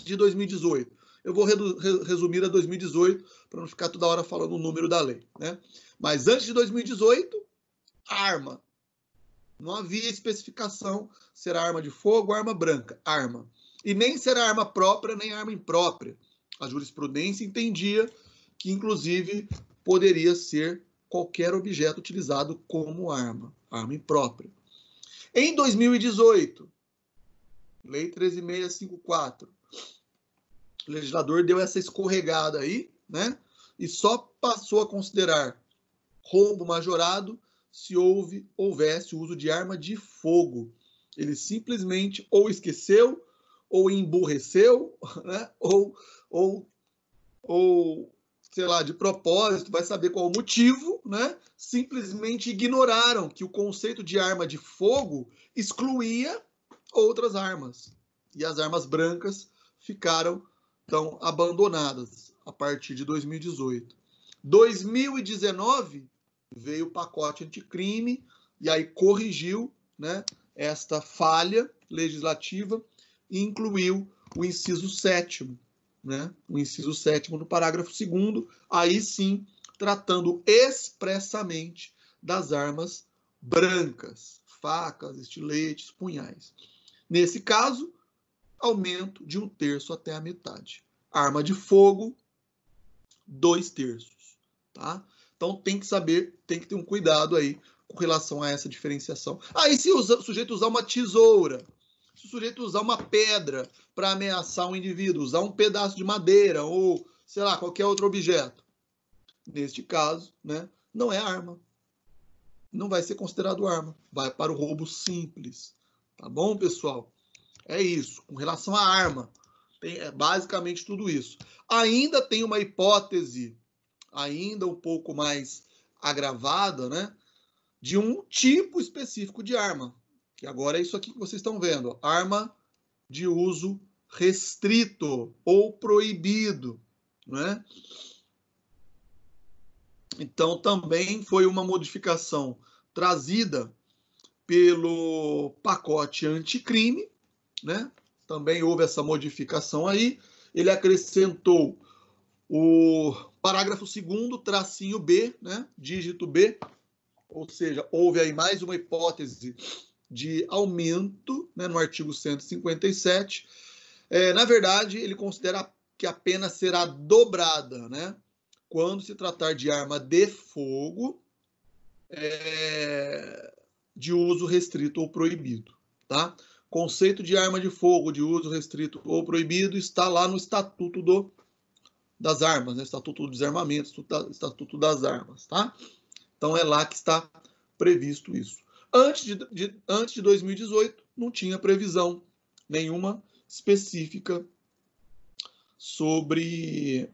de 2018. Eu vou resumir a 2018 para não ficar toda hora falando o número da lei, né? Mas antes de 2018, arma. Não havia especificação se era arma de fogo ou arma branca, arma. E nem se era arma própria nem arma imprópria. A jurisprudência entendia que, inclusive, poderia ser qualquer objeto utilizado como arma imprópria. Em 2018, Lei 13.654, o legislador deu essa escorregada aí, né? E só passou a considerar roubo majorado se houvesse o uso de arma de fogo. Ele simplesmente ou esqueceu, ou emburreceu, né? ou sei lá, de propósito, vai saber qual o motivo, né? Simplesmente ignoraram que o conceito de arma de fogo excluía outras armas. E as armas brancas ficaram, então, abandonadas a partir de 2018. 2019 veio o pacote anticrime e aí corrigiu, né, esta falha legislativa e incluiu o inciso 7º, né, o inciso 7º no parágrafo 2º, aí sim tratando expressamente das armas brancas, facas, estiletes, punhais. Nesse caso, aumento de 1/3 até a metade. Arma de fogo, 2/3, tá? Então tem que saber, tem que ter um cuidado aí com relação a essa diferenciação. Aí se o sujeito usar uma tesoura, se o sujeito usar uma pedra para ameaçar um indivíduo, usar um pedaço de madeira ou, sei lá, qualquer outro objeto, neste caso, né, não é arma. Não vai ser considerado arma. Vai para o roubo simples. Tá bom, pessoal? É isso. Com relação à arma, é basicamente tudo isso. Ainda tem uma hipótese, ainda um pouco mais agravada, né, de um tipo específico de arma, que agora é isso aqui que vocês estão vendo, arma de uso restrito ou proibido, né? Então também foi uma modificação trazida pelo pacote anticrime, né? Também houve essa modificação aí. Ele acrescentou o parágrafo 2º, tracinho B, né? Dígito B, ou seja, houve aí mais uma hipótese de aumento, né, no artigo 157. Na verdade, ele considera que a pena será dobrada, né? Quando se tratar de arma de fogo, de uso restrito ou proibido, tá? Conceito de arma de fogo de uso restrito ou proibido está lá no Estatuto das Armas, né? Estatuto do Desarmamento, Estatuto das Armas, tá? Então é lá que está previsto isso. Antes de 2018, não tinha previsão nenhuma específica sobre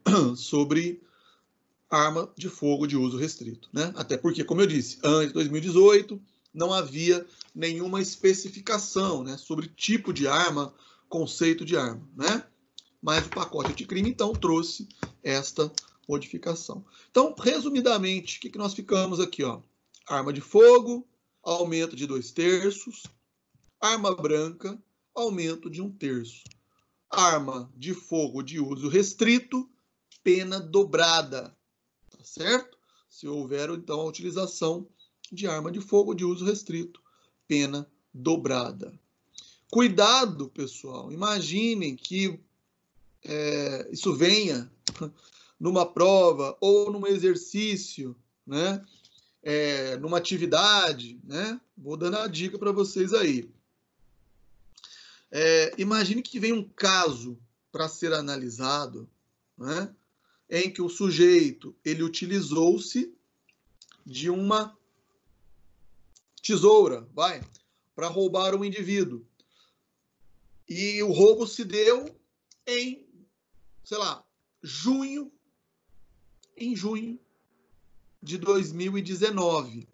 arma de fogo de uso restrito, né? Até porque, como eu disse, antes de 2018 não havia nenhuma especificação, né, sobre tipo de arma, conceito de arma, né? Mas o pacote anticrime, então, trouxe esta modificação. Então, resumidamente, o que nós ficamos aqui, ó? Arma de fogo, aumento de 2/3, arma branca, aumento de 1/3. Arma de fogo de uso restrito, pena dobrada, tá certo? Se houver, então, a utilização de arma de fogo de uso restrito, pena dobrada. Cuidado, pessoal, imaginem que isso venha numa prova ou num exercício, né? Numa atividade, né? Vou dando a dica para vocês aí. Imagine que vem um caso para ser analisado, né? Em que o sujeito ele utilizou-se de uma tesoura, para roubar um indivíduo. E o roubo se deu em, sei lá, em junho de 2019.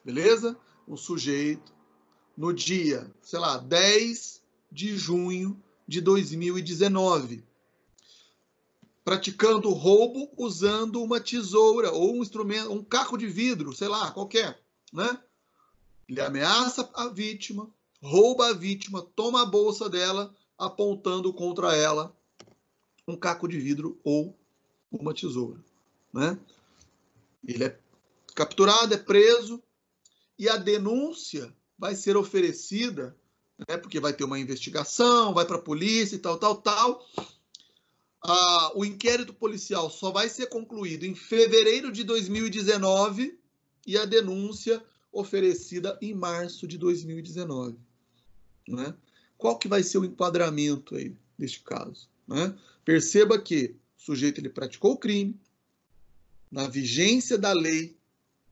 Beleza? O sujeito, no dia, sei lá, 10 de junho de 2019, praticando roubo usando uma tesoura ou um instrumento, um caco de vidro, sei lá, qualquer, né? Ele ameaça a vítima, rouba a vítima, toma a bolsa dela, apontando contra ela um caco de vidro ou uma tesoura, né? Ele é capturado, é preso e a denúncia vai ser oferecida, né? Porque vai ter uma investigação, vai para a polícia e tal. O inquérito policial só vai ser concluído em fevereiro de 2019 e a denúncia oferecida em março de 2019. Né? Qual que vai ser o enquadramento aí deste caso? Né? Perceba que o sujeito ele praticou o crime na vigência da lei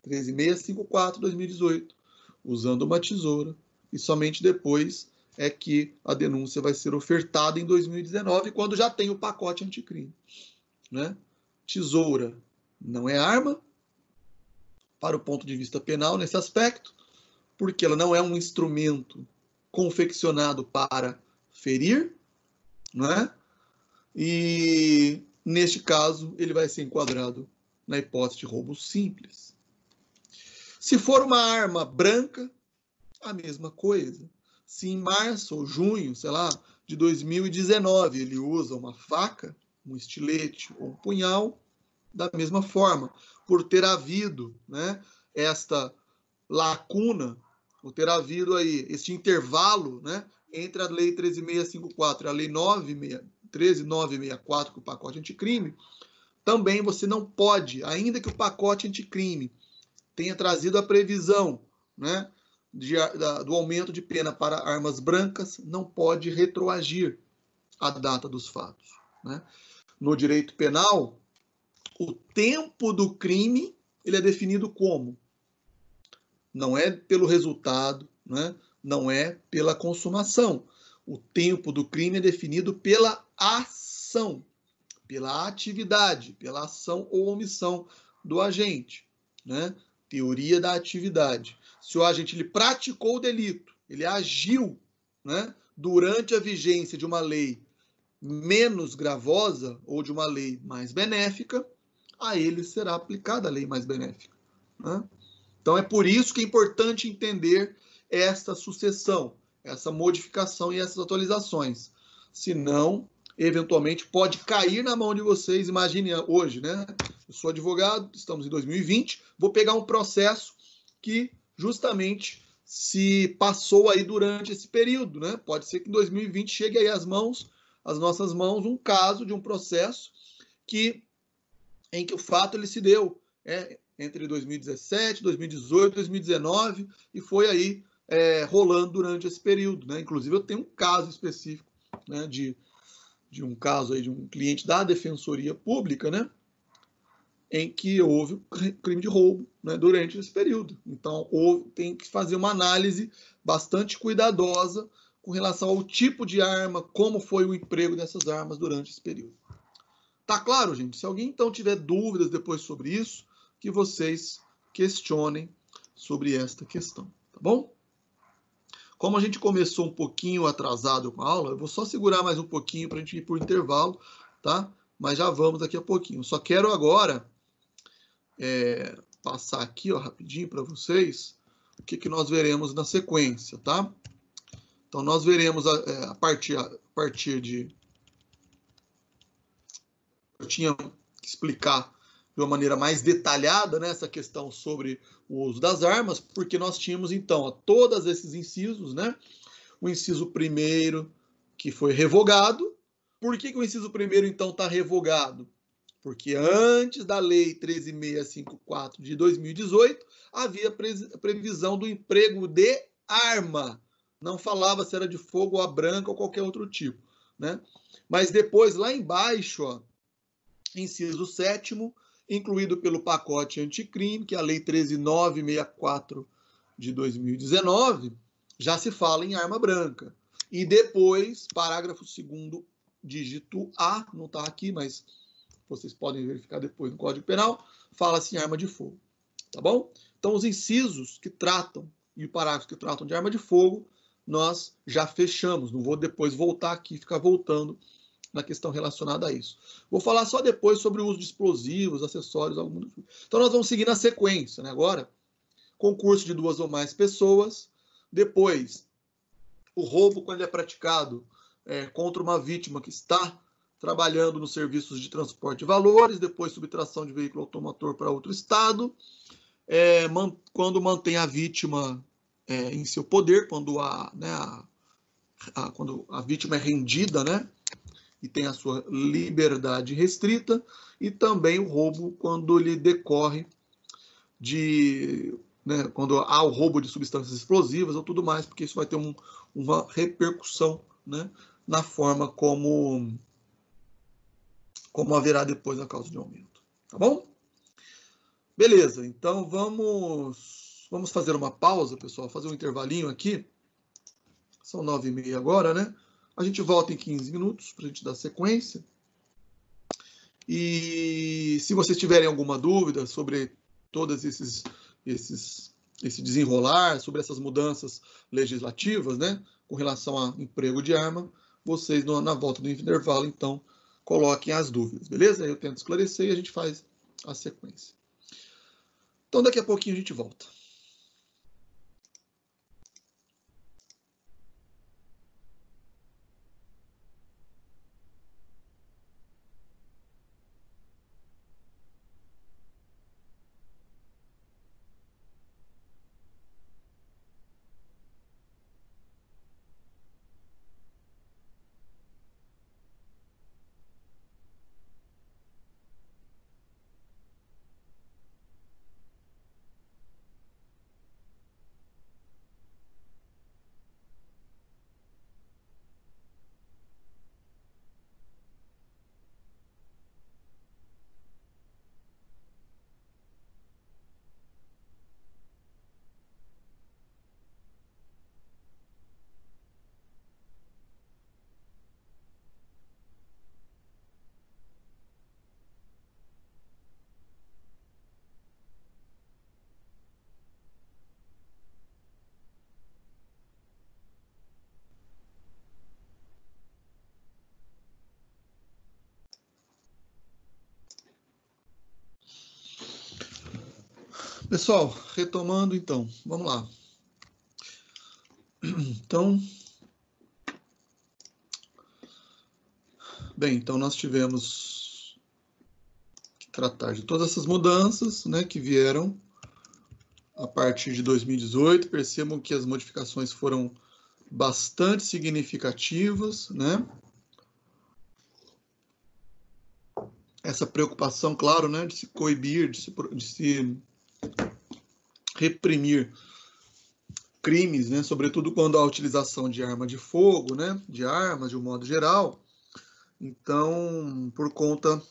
13.654/2018, usando uma tesoura, e somente depois é que a denúncia vai ser ofertada em 2019, quando já tem o pacote anticrime. Né? Tesoura não é arma, para o ponto de vista penal, nesse aspecto, porque ela não é um instrumento confeccionado para ferir, né? E, neste caso, ele vai ser enquadrado na hipótese de roubo simples. Se for uma arma branca, a mesma coisa. Se em março ou junho, sei lá, de 2019, ele usa uma faca, um estilete ou um punhal, da mesma forma, por ter havido, né, esta lacuna, por ter havido aí este intervalo, né, entre a Lei 13.654 e a Lei 13.964, que é o pacote anticrime, também você não pode, ainda que o pacote anticrime tenha trazido a previsão, né, do aumento de pena para armas brancas, não pode retroagir a data dos fatos. Né? No direito penal, o tempo do crime ele é definido como? Não é pelo resultado, né? Não é pela consumação. O tempo do crime é definido pela ação, pela atividade, pela ação ou omissão do agente. Né? Teoria da atividade. Se o agente ele praticou o delito, ele agiu, né, durante a vigência de uma lei menos gravosa ou de uma lei mais benéfica, a ele será aplicada a lei mais benéfica. Né? Então é por isso que é importante entender esta sucessão, essa modificação e essas atualizações. Senão, eventualmente, pode cair na mão de vocês. Imagine hoje, né? Eu sou advogado, estamos em 2020, vou pegar um processo que justamente se passou aí durante esse período, né? Pode ser que em 2020 chegue aí às nossas mãos, um caso de um processo em que o fato ele se deu entre 2017, 2018, 2019, e foi aí rolando durante esse período, né? Inclusive, eu tenho um caso específico, né, de um caso aí de um cliente da Defensoria Pública, né, em que houve crime de roubo, né, durante esse período. Então, tem que fazer uma análise bastante cuidadosa com relação ao tipo de arma, como foi o emprego dessas armas durante esse período. Tá claro, gente? Se alguém então tiver dúvidas depois sobre isso, que vocês questionem sobre esta questão, tá bom? Como a gente começou um pouquinho atrasado com a aula, eu vou só segurar mais um pouquinho para a gente ir por intervalo, tá? Mas já vamos daqui a pouquinho. Só quero agora passar aqui, ó, rapidinho para vocês o que nós veremos na sequência, tá? Então, nós veremos a partir de... Eu tinha que explicar de uma maneira mais detalhada, né, essa questão sobre o uso das armas, porque nós tínhamos, então, ó, todos esses incisos, né? O inciso 1º, que foi revogado. Por que o inciso 1º, então, está revogado? Porque antes da Lei 13.654 de 2018, havia previsão do emprego de arma. Não falava se era de fogo, ou a branca, ou qualquer outro tipo, né? Mas depois, lá embaixo, ó, inciso 7º, incluído pelo pacote anticrime, que é a Lei 13.964 de 2019, já se fala em arma branca. E depois, parágrafo 2º, dígito A, não está aqui, mas vocês podem verificar depois no Código Penal, fala-se em arma de fogo, tá bom? Então, os incisos que tratam e os parágrafos que tratam de arma de fogo, nós já fechamos. Não vou depois voltar aqui e ficar voltando na questão relacionada a isso. Vou falar só depois sobre o uso de explosivos, acessórios, algum... Então, nós vamos seguir na sequência, né? Agora, concurso de 2 ou mais pessoas. Depois, o roubo, quando é praticado contra uma vítima que está trabalhando nos serviços de transporte de valores. Depois, subtração de veículo automotor para outro estado. Quando mantém a vítima em seu poder, quando quando a vítima é rendida, né? E tem a sua liberdade restrita. E também o roubo quando ele decorre de... Né, quando há o roubo de substâncias explosivas ou tudo mais, porque isso vai ter uma repercussão, né, na forma como haverá depois na causa de aumento. Tá bom? Beleza, então vamos fazer uma pausa, pessoal, fazer um intervalinho aqui. São 9h30 agora, né? A gente volta em 15 minutos para a gente dar sequência. E se vocês tiverem alguma dúvida sobre todos esse desenrolar, sobre essas mudanças legislativas, né, com relação a emprego de arma, vocês na volta do intervalo, então, coloquem as dúvidas, beleza? Eu tento esclarecer e a gente faz a sequência. Então, daqui a pouquinho a gente volta. Pessoal, retomando então, vamos lá. Então, bem, então nós tivemos que tratar de todas essas mudanças, né, que vieram a partir de 2018. Percebam que as modificações foram bastante significativas, né? essa preocupação, claro, né, de se coibir, de se reprimir crimes, né, sobretudo quando há utilização de arma de fogo, né, de armas de um modo geral. Então, por conta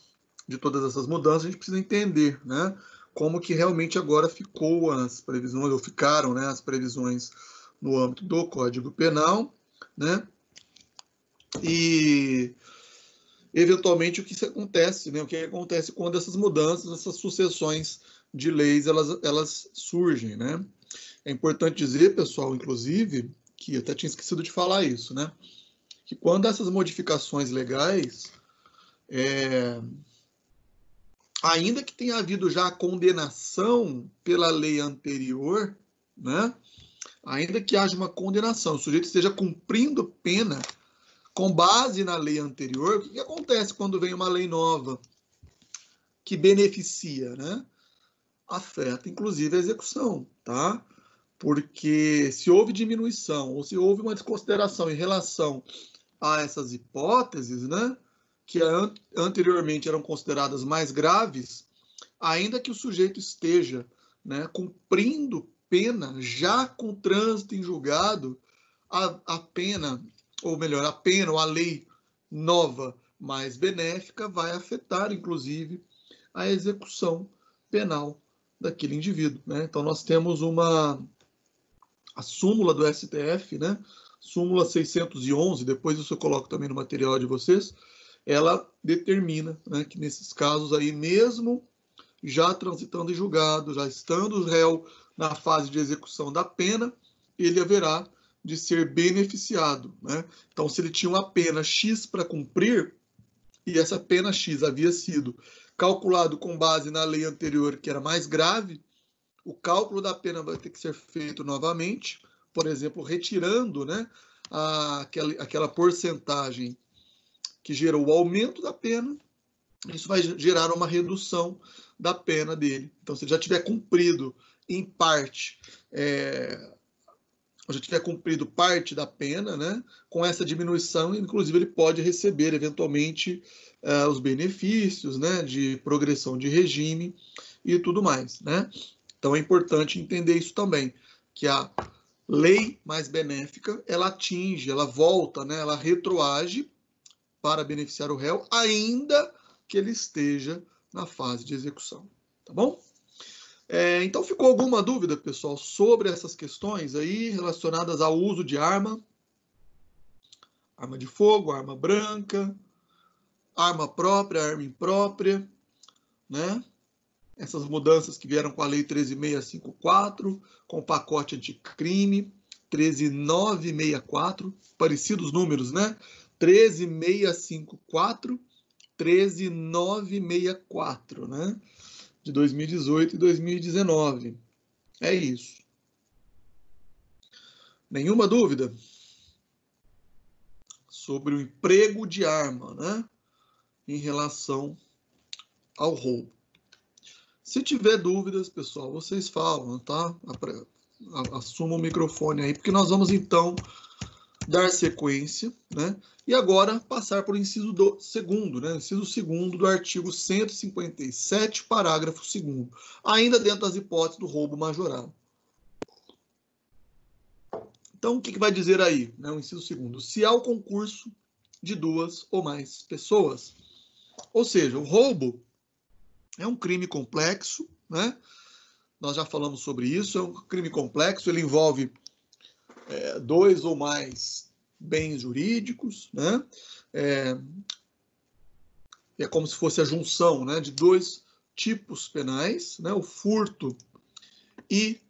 de todas essas mudanças, a gente precisa entender, né, como que realmente agora ficou as previsões, ou ficaram, né, as previsões no âmbito do Código Penal, né, e eventualmente o que acontece, né, o que acontece quando essas mudanças, essas sucessões de leis, elas surgem, né. É importante dizer, pessoal, inclusive, que eu até tinha esquecido de falar isso, né, que quando essas modificações legais, ainda que tenha havido já a condenação pela lei anterior, né, ainda que haja uma condenação, o sujeito esteja cumprindo pena com base na lei anterior, o que acontece quando vem uma lei nova que beneficia, né? Afeta, inclusive, a execução, tá? Porque se houve diminuição ou se houve uma desconsideração em relação a essas hipóteses, né, que anteriormente eram consideradas mais graves, ainda que o sujeito esteja, né, cumprindo pena, já com trânsito em julgado, a pena, ou melhor, a pena ou a lei nova mais benéfica vai afetar, inclusive, a execução penal daquele indivíduo, né? Então nós temos a súmula do STF, né? Súmula 611, depois isso eu coloco também no material de vocês, ela determina, né, que nesses casos aí, mesmo já transitando em julgado, já estando o réu na fase de execução da pena, ele haverá de ser beneficiado, né? Então, se ele tinha uma pena X para cumprir, e essa pena X havia sido calculado com base na lei anterior, que era mais grave, o cálculo da pena vai ter que ser feito novamente, por exemplo, retirando, né, aquela porcentagem que gerou o aumento da pena, isso vai gerar uma redução da pena dele. Então, se ele já tiver cumprido em parte, já tiver cumprido parte da pena, né, com essa diminuição, inclusive ele pode receber eventualmente os benefícios, né, de progressão de regime e tudo mais, né? Então é importante entender isso também, que a lei mais benéfica, ela atinge, ela volta, né, ela retroage para beneficiar o réu, ainda que ele esteja na fase de execução, tá bom? Então ficou alguma dúvida, pessoal, sobre essas questões aí relacionadas ao uso de arma de fogo, arma branca, arma própria, arma imprópria, né? Essas mudanças que vieram com a Lei 13.654, com o pacote anticrime, 13.964, parecidos números, né? 13.654, 13.964, né? De 2018 e 2019. É isso. Nenhuma dúvida sobre o emprego de arma, né? Em relação ao roubo. Se tiver dúvidas, pessoal, vocês falam, tá? Assuma o microfone aí, porque nós vamos, então, dar sequência, né? E agora passar para o inciso segundo, né? Inciso segundo do artigo 157, parágrafo 2º, ainda dentro das hipóteses do roubo majorado. Então, o que vai dizer aí, né? O inciso segundo. Se há o concurso de 2 ou mais pessoas, ou seja, o roubo é um crime complexo, né? Nós já falamos sobre isso, é um crime complexo, ele envolve 2 ou mais bens jurídicos, né? É como se fosse a junção, né, de 2 tipos penais, né? O furto e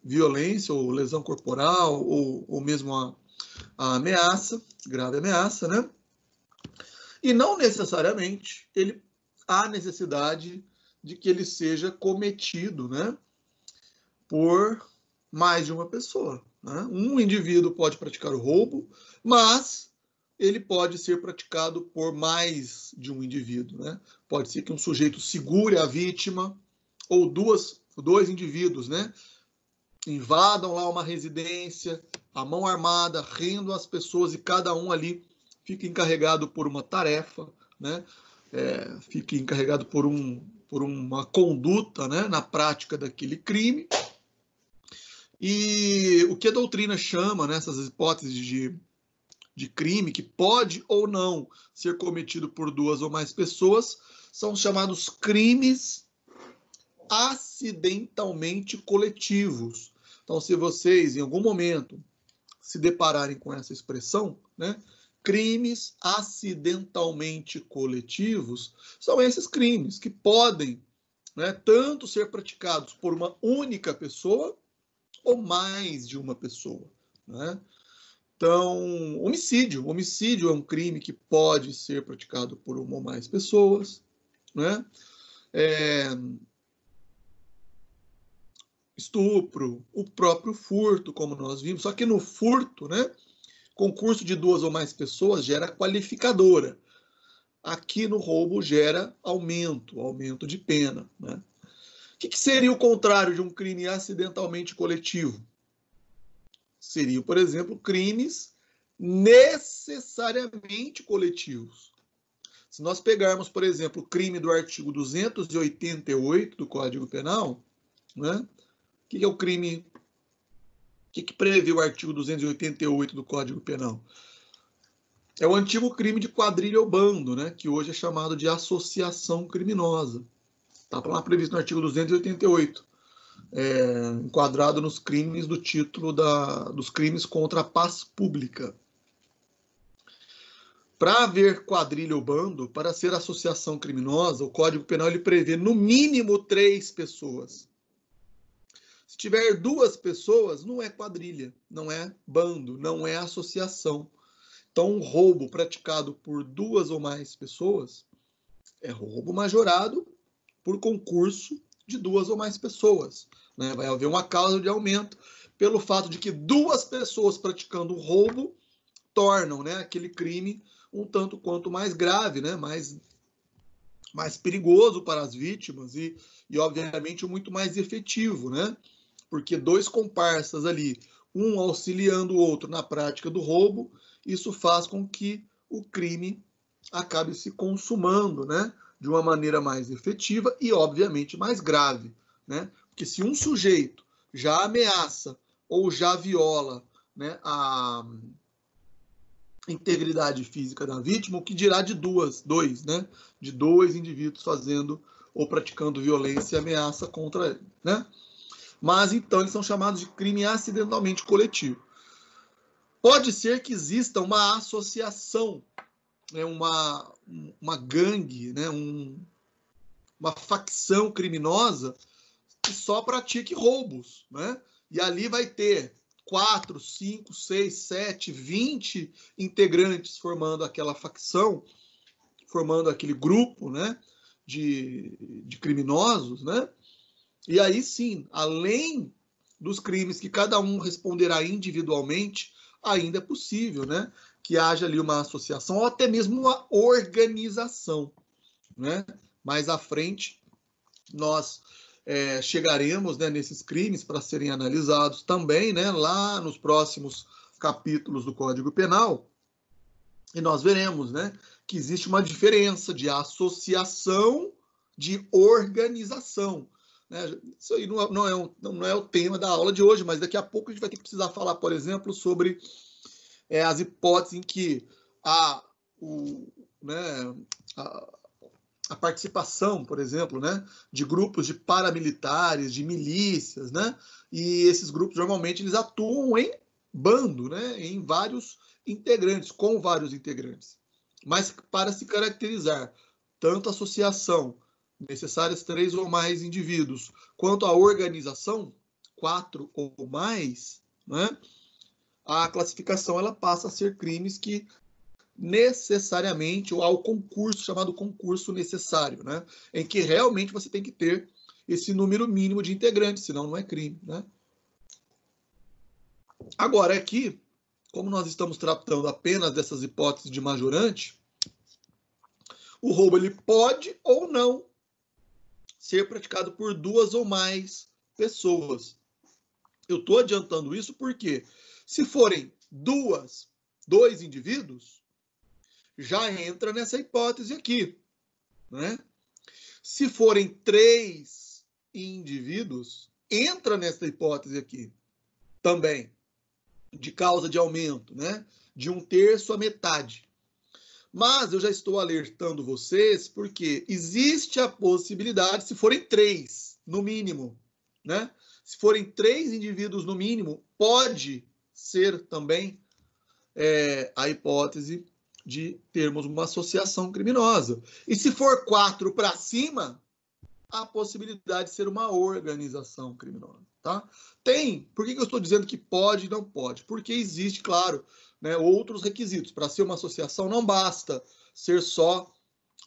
violência, ou lesão corporal, ou mesmo a ameaça, grave ameaça, né? E não necessariamente há necessidade de que ele seja cometido, né, por mais de uma pessoa, né? Um indivíduo pode praticar o roubo, mas ele pode ser praticado por mais de um indivíduo, né? Pode ser que um sujeito segure a vítima, ou dois indivíduos, né, invadam lá uma residência, a mão armada, rendam as pessoas e cada um ali fica encarregado por uma tarefa, né? fique encarregado por uma conduta, né, na prática daquele crime. E o que a doutrina chama, né, essas hipóteses de crime que pode ou não ser cometido por duas ou mais pessoas, são chamados crimes acidentalmente coletivos. Então, se vocês, em algum momento, se depararem com essa expressão, né, crimes acidentalmente coletivos, são esses crimes que podem, né, tanto ser praticados por uma única pessoa ou mais de uma pessoa, né? Então, homicídio é um crime que pode ser praticado por uma ou mais pessoas, né? Estupro, o próprio furto, como nós vimos, só que no furto, né, concurso de duas ou mais pessoas gera qualificadora. Aqui no roubo gera aumento de pena, né? O que seria o contrário de um crime acidentalmente coletivo? Seriam, por exemplo, crimes necessariamente coletivos. Se nós pegarmos, por exemplo, o crime do artigo 288 do Código Penal, né? O que é o crime? O que prevê o artigo 288 do Código Penal? É o antigo crime de quadrilha ou bando, né? Que hoje é chamado de associação criminosa. Está lá previsto no artigo 288. Enquadrado nos crimes do título dos crimes contra a paz pública. Para haver quadrilha ou bando, para ser associação criminosa, o Código Penal ele prevê no mínimo 3 pessoas. Se tiver 2 pessoas, não é quadrilha, não é bando, não é associação. Então, um roubo praticado por 2 ou mais pessoas é roubo majorado por concurso de 2 ou mais pessoas, né? Vai haver uma causa de aumento pelo fato de que 2 pessoas praticando o roubo tornam, né, aquele crime um tanto quanto mais grave, né, mais perigoso para as vítimas e obviamente muito mais efetivo, né? Porque 2 comparsas ali, um auxiliando o outro na prática do roubo, isso faz com que o crime acabe se consumando, né, de uma maneira mais efetiva e, obviamente, mais grave, né? Porque se um sujeito já ameaça ou já viola, né, a integridade física da vítima, o que dirá de dois, né? De 2 indivíduos fazendo ou praticando violência e ameaça contra ele, né? Mas, então, eles são chamados de crime acidentalmente coletivo. Pode ser que exista uma associação, né, uma gangue, né, uma facção criminosa que só pratique roubos, né? E ali vai ter 4, 5, 6, 7, 20 integrantes formando aquela facção, formando aquele grupo, né, de criminosos, né? E aí sim, além dos crimes que cada um responderá individualmente, ainda é possível, né, que haja ali uma associação ou até mesmo uma organização, né? Mais à frente, nós chegaremos, né, nesses crimes para serem analisados também, né, lá nos próximos capítulos do Código Penal, e nós veremos, né, que existe uma diferença de associação de organização. Né? Isso aí não é o tema da aula de hoje, mas daqui a pouco a gente vai ter que precisar falar, por exemplo, sobre as hipóteses em que a participação, por exemplo, né, de grupos de paramilitares, de milícias, né, e esses grupos normalmente eles atuam em bando, né, em vários integrantes, com vários integrantes. Mas para se caracterizar tanto a associação, necessárias 3 ou mais indivíduos, quanto a organização, 4 ou mais, né, a classificação ela passa a ser crimes que necessariamente, ou ao concurso, chamado concurso necessário, né? Em que realmente você tem que ter esse número mínimo de integrantes, senão não é crime, né? Agora, aqui, como nós estamos tratando apenas dessas hipóteses de majorante, o roubo ele pode ou não ser praticado por 2 ou mais pessoas. Eu estou adiantando isso porque, se forem 2 indivíduos, já entra nessa hipótese aqui. né? Se forem 3 indivíduos, entra nessa hipótese aqui também, de causa de aumento, né? De 1/3 à metade. Mas eu já estou alertando vocês porque existe a possibilidade, se forem 3, no mínimo, né? Se forem 3 indivíduos no mínimo, pode ser também a hipótese de termos uma associação criminosa. E se for 4 para cima, a possibilidade de ser uma organização criminosa, tá? Por que eu estou dizendo que pode e não pode? Porque existe, claro, né, outros requisitos. Para ser uma associação não basta ser só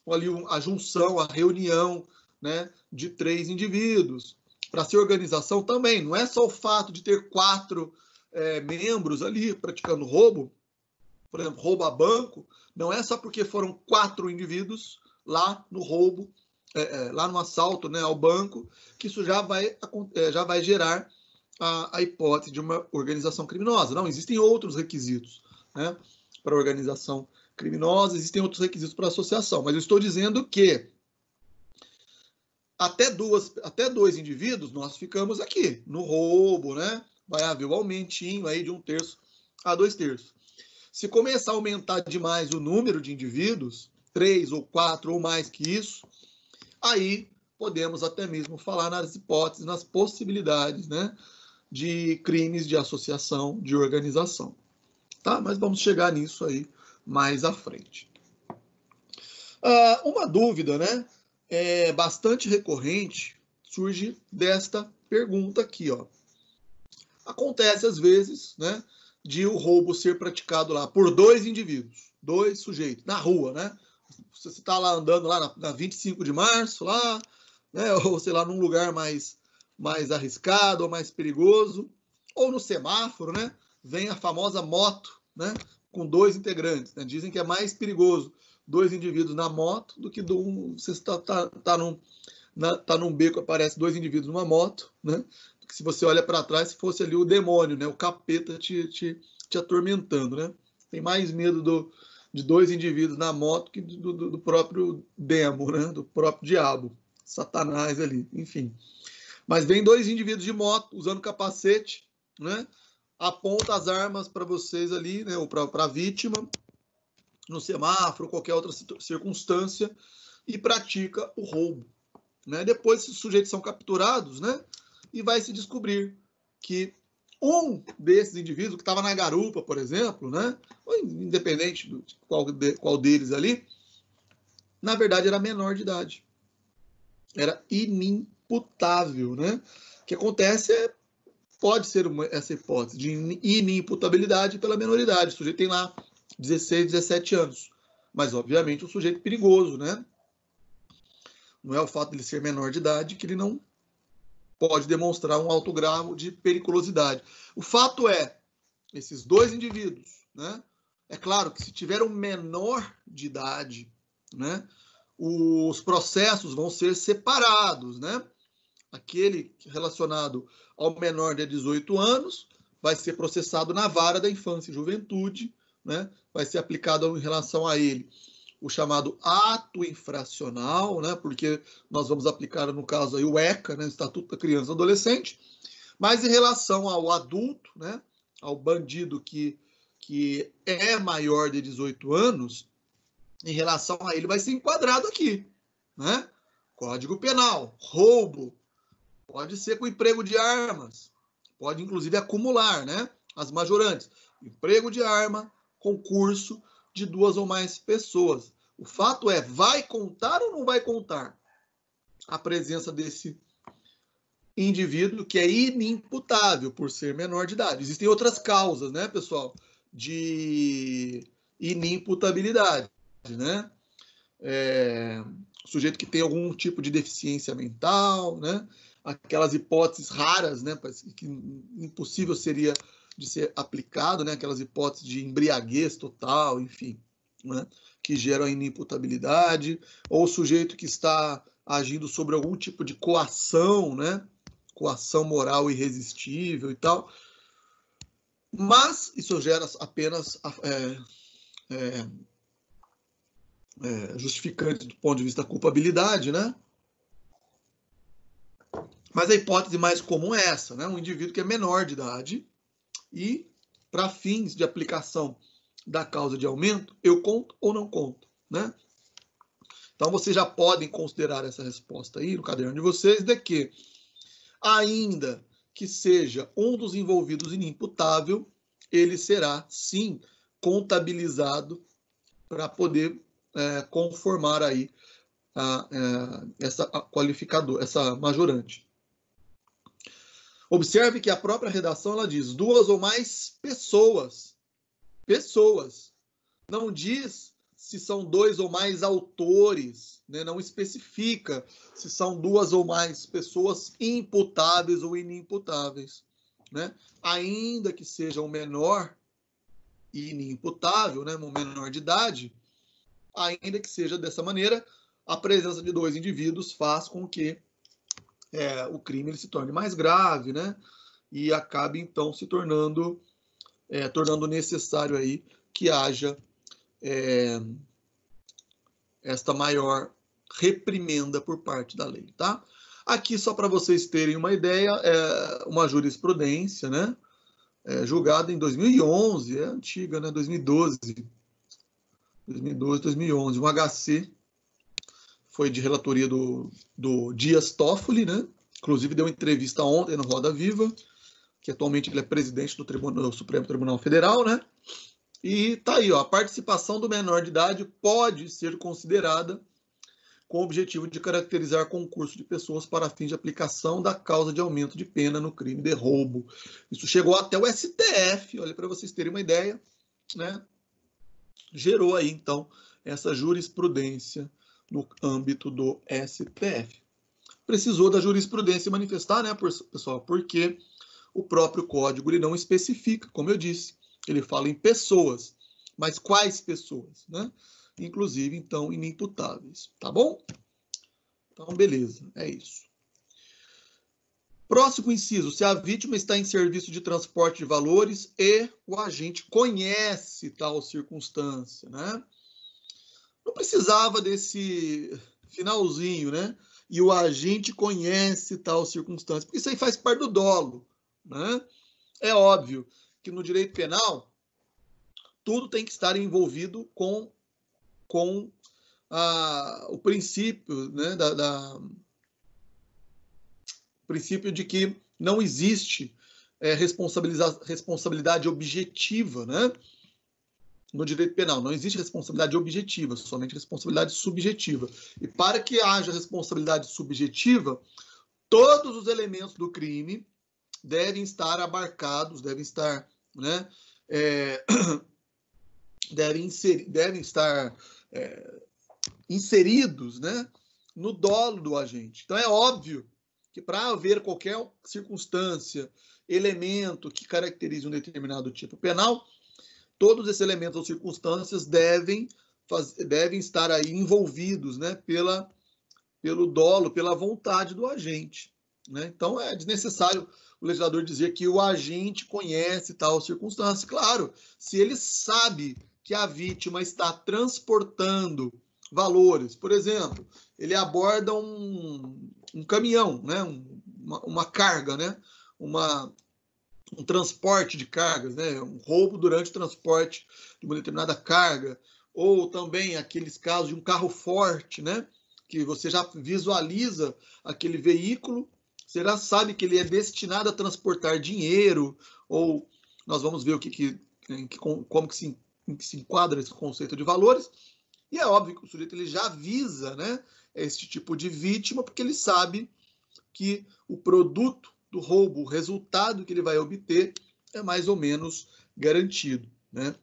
ali a junção, a reunião, né, de 3 indivíduos. Para ser organização também, não é só o fato de ter 4 membros ali praticando roubo, por exemplo, roubo a banco, não é só porque foram 4 indivíduos lá no roubo, lá no assalto, né, ao banco, que isso já vai gerar a hipótese de uma organização criminosa. Não, existem outros requisitos, né, para organização criminosa, existem outros requisitos para associação, mas eu estou dizendo que até 2 indivíduos nós ficamos aqui no roubo, né? Vai haver um aumentinho aí de 1/3 a 2/3. Se começar a aumentar demais o número de indivíduos, 3 ou 4 ou mais que isso, aí podemos até mesmo falar nas hipóteses, nas possibilidades, né, de crimes de associação, de organização. Tá? Mas vamos chegar nisso aí mais à frente. Uma dúvida, né, bastante recorrente, surge desta pergunta aqui, ó. Acontece às vezes, né, de o roubo ser praticado lá por 2 indivíduos, 2 sujeitos, na rua, né? Você está lá andando lá na 25 de março, lá, né, ou sei lá, num lugar mais arriscado ou mais perigoso, ou no semáforo, né? Vem a famosa moto, né, com 2 integrantes, né? Dizem que é mais perigoso 2 indivíduos na moto do que você tá num beco, aparece 2 indivíduos numa moto, né? Porque se você olha para trás, se fosse ali o demônio, né, o capeta te atormentando, né? Tem mais medo de 2 indivíduos na moto que do próprio demo, né? Do próprio diabo, Satanás ali, enfim. Mas vem 2 indivíduos de moto usando capacete, né? Aponta as armas para vocês ali, né? Ou para a vítima, no semáforo, qualquer outra circunstância, e pratica o roubo, né? Depois esses sujeitos são capturados, né? E vai se descobrir que um desses indivíduos que estava na garupa, por exemplo, né? Independente de qual deles ali, na verdade era menor de idade. Era inimputável, né? O que acontece pode ser essa hipótese de inimputabilidade pela menoridade. O sujeito tem lá 16, 17 anos. Mas, obviamente, um sujeito perigoso, né? Não é o fato de ele ser menor de idade que ele não pode demonstrar um alto grau de periculosidade. O fato é, esses 2 indivíduos, né? É claro que se tiver um menor de idade, né, os processos vão ser separados, né? Aquele relacionado ao menor de 18 anos vai ser processado na vara da infância e juventude, né? Vai ser aplicado em relação a ele o chamado ato infracional, né? Porque nós vamos aplicar, no caso aí, o ECA, né? O Estatuto da Criança e Adolescente, mas em relação ao adulto, né? Ao bandido que é maior de 18 anos, em relação a ele vai ser enquadrado aqui, né? Código Penal, roubo, pode ser com emprego de armas, pode inclusive acumular, né? As majorantes, emprego de arma, concurso de 2 ou mais pessoas. O fato é, vai contar ou não vai contar a presença desse indivíduo que é inimputável por ser menor de idade? Existem outras causas, né, pessoal, de inimputabilidade, né? Sujeito que tem algum tipo de deficiência mental, né? Aquelas hipóteses raras, né, que impossível seria de ser aplicado, né, aquelas hipóteses de embriaguez total, enfim, né, que geram a inimputabilidade, ou o sujeito que está agindo sobre algum tipo de coação, né, coação moral irresistível e tal, mas isso gera apenas justificantes do ponto de vista da culpabilidade, né? Mas a hipótese mais comum é essa, né? Um indivíduo que é menor de idade e, para fins de aplicação da causa de aumento, eu conto ou não conto, né? Então, vocês já podem considerar essa resposta aí no caderno de vocês, de que, ainda que seja um dos envolvidos inimputável, ele será, sim, contabilizado para poder conformar aí essa qualificador, essa majorante. Observe que a própria redação ela diz duas ou mais pessoas. Pessoas. Não diz se são dois ou mais autores, né? Não especifica se são duas ou mais pessoas imputáveis ou inimputáveis, né? Ainda que seja um menor e inimputável, né? Um menor de idade, ainda que seja dessa maneira, a presença de dois indivíduos faz com que o crime ele se torne mais grave, né? E acabe, então, se tornando necessário aí que haja esta maior reprimenda por parte da lei, tá? Aqui, só para vocês terem uma ideia, uma jurisprudência, né? Julgada em 2011, é antiga, né? 2012, 2011, um HC foi de relatoria do Dias Toffoli, né? Inclusive deu entrevista ontem no Roda Viva, que atualmente ele é presidente do Supremo Tribunal Federal, né? E tá aí, ó, a participação do menor de idade pode ser considerada com o objetivo de caracterizar concurso de pessoas para fins de aplicação da causa de aumento de pena no crime de roubo. Isso chegou até o STF, olha, para vocês terem uma ideia, né? Gerou aí, então, essa jurisprudência no âmbito do STF. Precisou da jurisprudência manifestar, né, pessoal? Porque o próprio código ele não especifica, como eu disse, ele fala em pessoas, mas quais pessoas, né? Inclusive, então, inimputáveis, tá bom? Então, beleza, é isso. Próximo inciso, se a vítima está em serviço de transporte de valores e o agente conhece tal circunstância, né? Não precisava desse finalzinho, né? E o agente conhece tal circunstância, porque isso aí faz parte do dolo, né? É óbvio que no direito penal tudo tem que estar envolvido com o princípio, né, princípio de que não existe responsabilidade objetiva, né? No direito penal não existe responsabilidade objetiva, somente responsabilidade subjetiva. E para que haja responsabilidade subjetiva, todos os elementos do crime devem estar abarcados, devem estar, né, devem estar inseridos, né, no dolo do agente. Então é óbvio que para haver qualquer circunstância, elemento que caracterize um determinado tipo penal, todos esses elementos ou circunstâncias devem estar aí envolvidos, né, pelo dolo, pela vontade do agente, né? Então é desnecessário o legislador dizer que o agente conhece tal circunstância. Claro, se ele sabe que a vítima está transportando valores, por exemplo, ele aborda um caminhão, né, uma carga, né, um transporte de cargas, né? Um roubo durante o transporte de uma determinada carga, ou também aqueles casos de um carro forte, né? Que você já visualiza aquele veículo, você já sabe que ele é destinado a transportar dinheiro, ou nós vamos ver como que se enquadra esse conceito de valores, e é óbvio que o sujeito ele já visa, né, esse tipo de vítima, porque ele sabe que o produto do roubo, o resultado que ele vai obter é mais ou menos garantido, né?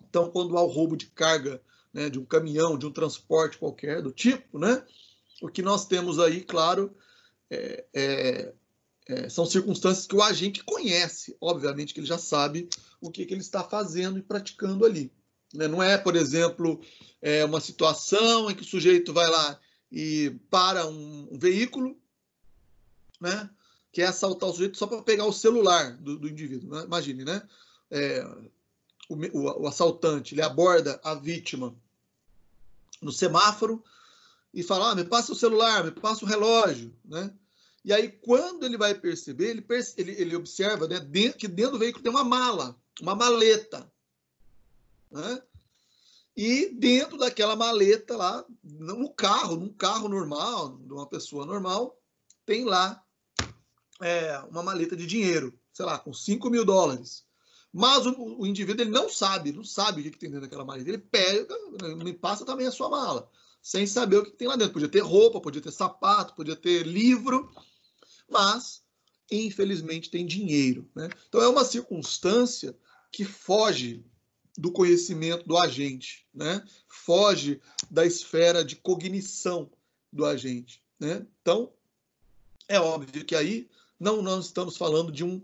Então, quando há o roubo de carga, né, de um caminhão, de um transporte qualquer do tipo, né, o que nós temos aí, claro, são circunstâncias que o agente conhece, obviamente que ele já sabe o que ele está fazendo e praticando ali, né? Não é, por exemplo, uma situação em que o sujeito vai lá e para um veículo, né, que é assaltar o sujeito só para pegar o celular do indivíduo, né? Imagine, né? O assaltante, ele aborda a vítima no semáforo e fala, me passa o celular, me passa o relógio, né? E aí, quando ele vai perceber, ele observa, né, que dentro do veículo tem uma mala, uma maleta, né? E dentro daquela maleta lá, num carro normal, de uma pessoa normal, tem lá uma maleta de dinheiro, sei lá, com $5.000. Mas o indivíduo ele não sabe o que tem dentro daquela maleta. Ele pega, me passa também a sua mala, sem saber o que tem lá dentro. Podia ter roupa, podia ter sapato, podia ter livro, mas, infelizmente, tem dinheiro, né? Então, é uma circunstância que foge do conhecimento do agente, né? Foge da esfera de cognição do agente, né? Então, é óbvio que aí não estamos falando de um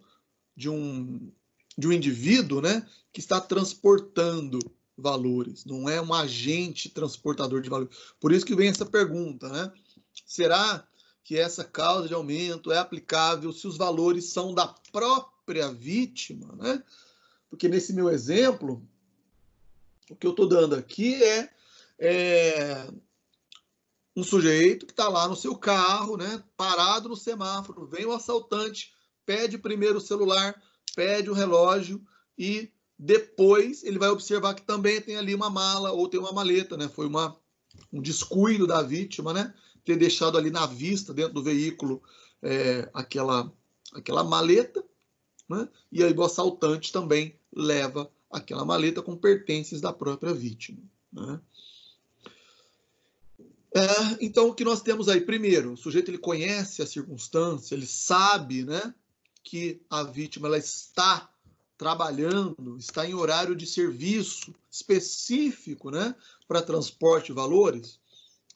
indivíduo, né, que está transportando valores, não é um agente transportador de valores. Por isso que vem essa pergunta, né? Será que essa causa de aumento é aplicável se os valores são da própria vítima, né? Porque nesse meu exemplo, o que eu estou dando aqui é um sujeito que está lá no seu carro, né, parado no semáforo, vem o assaltante, pede primeiro o celular, pede o relógio e depois ele vai observar que também tem ali uma mala ou tem uma maleta, né? Foi um descuido da vítima, né? Ter deixado ali na vista, dentro do veículo, aquela maleta, né? E aí o assaltante também leva aquela maleta com pertences da própria vítima, né? Então, o que nós temos aí? Primeiro, o sujeito ele conhece a circunstância, ele sabe, né, que a vítima ela está trabalhando, está em horário de serviço específico, né, para transporte de valores?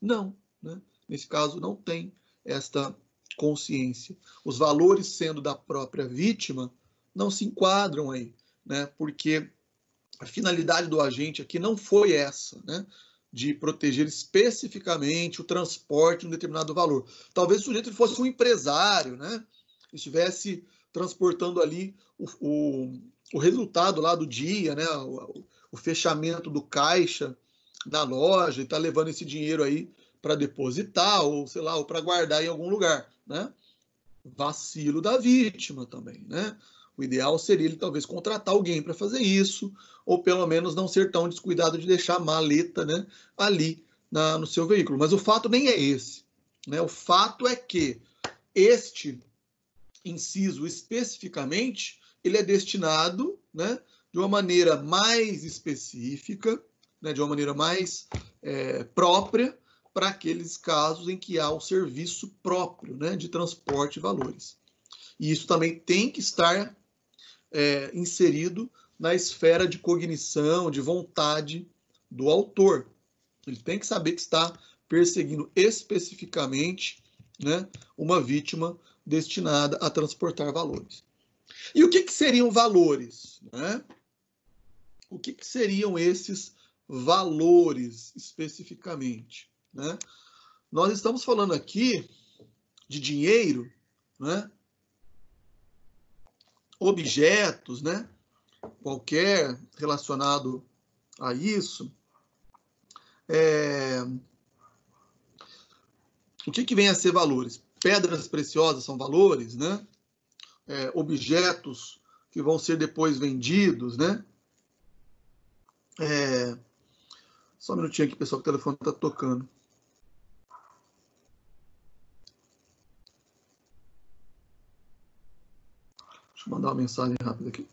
Não, né? Nesse caso não tem esta consciência. Os valores sendo da própria vítima não se enquadram aí, né, porque a finalidade do agente aqui não foi essa, né, de proteger especificamente o transporte de um determinado valor. Talvez o sujeito fosse um empresário, né? Estivesse transportando ali o resultado lá do dia, né? O fechamento do caixa da loja e está levando esse dinheiro aí para depositar ou, sei lá, ou para guardar em algum lugar, né? Vacilo da vítima também, né? O ideal seria ele talvez contratar alguém para fazer isso, ou pelo menos não ser tão descuidado de deixar a maleta, né, ali no seu veículo. Mas o fato nem é esse, né? O fato é que este inciso especificamente ele é destinado, né, de uma maneira mais específica, né, de uma maneira mais própria para aqueles casos em que há o serviço próprio, né, de transporte de valores. E isso também tem que estar inserido na esfera de cognição, de vontade do autor. Ele tem que saber que está perseguindo especificamente, né, uma vítima destinada a transportar valores. E o que seriam valores, né? O que seriam esses valores especificamente, né? Nós estamos falando aqui de dinheiro, né? Objetos, né? Qualquer relacionado a isso. O que vem a ser valores? Pedras preciosas são valores, né? Objetos que vão ser depois vendidos, né? Só um minutinho aqui, pessoal, que o telefone está tocando. Deixa eu mandar uma mensagem rápida aqui.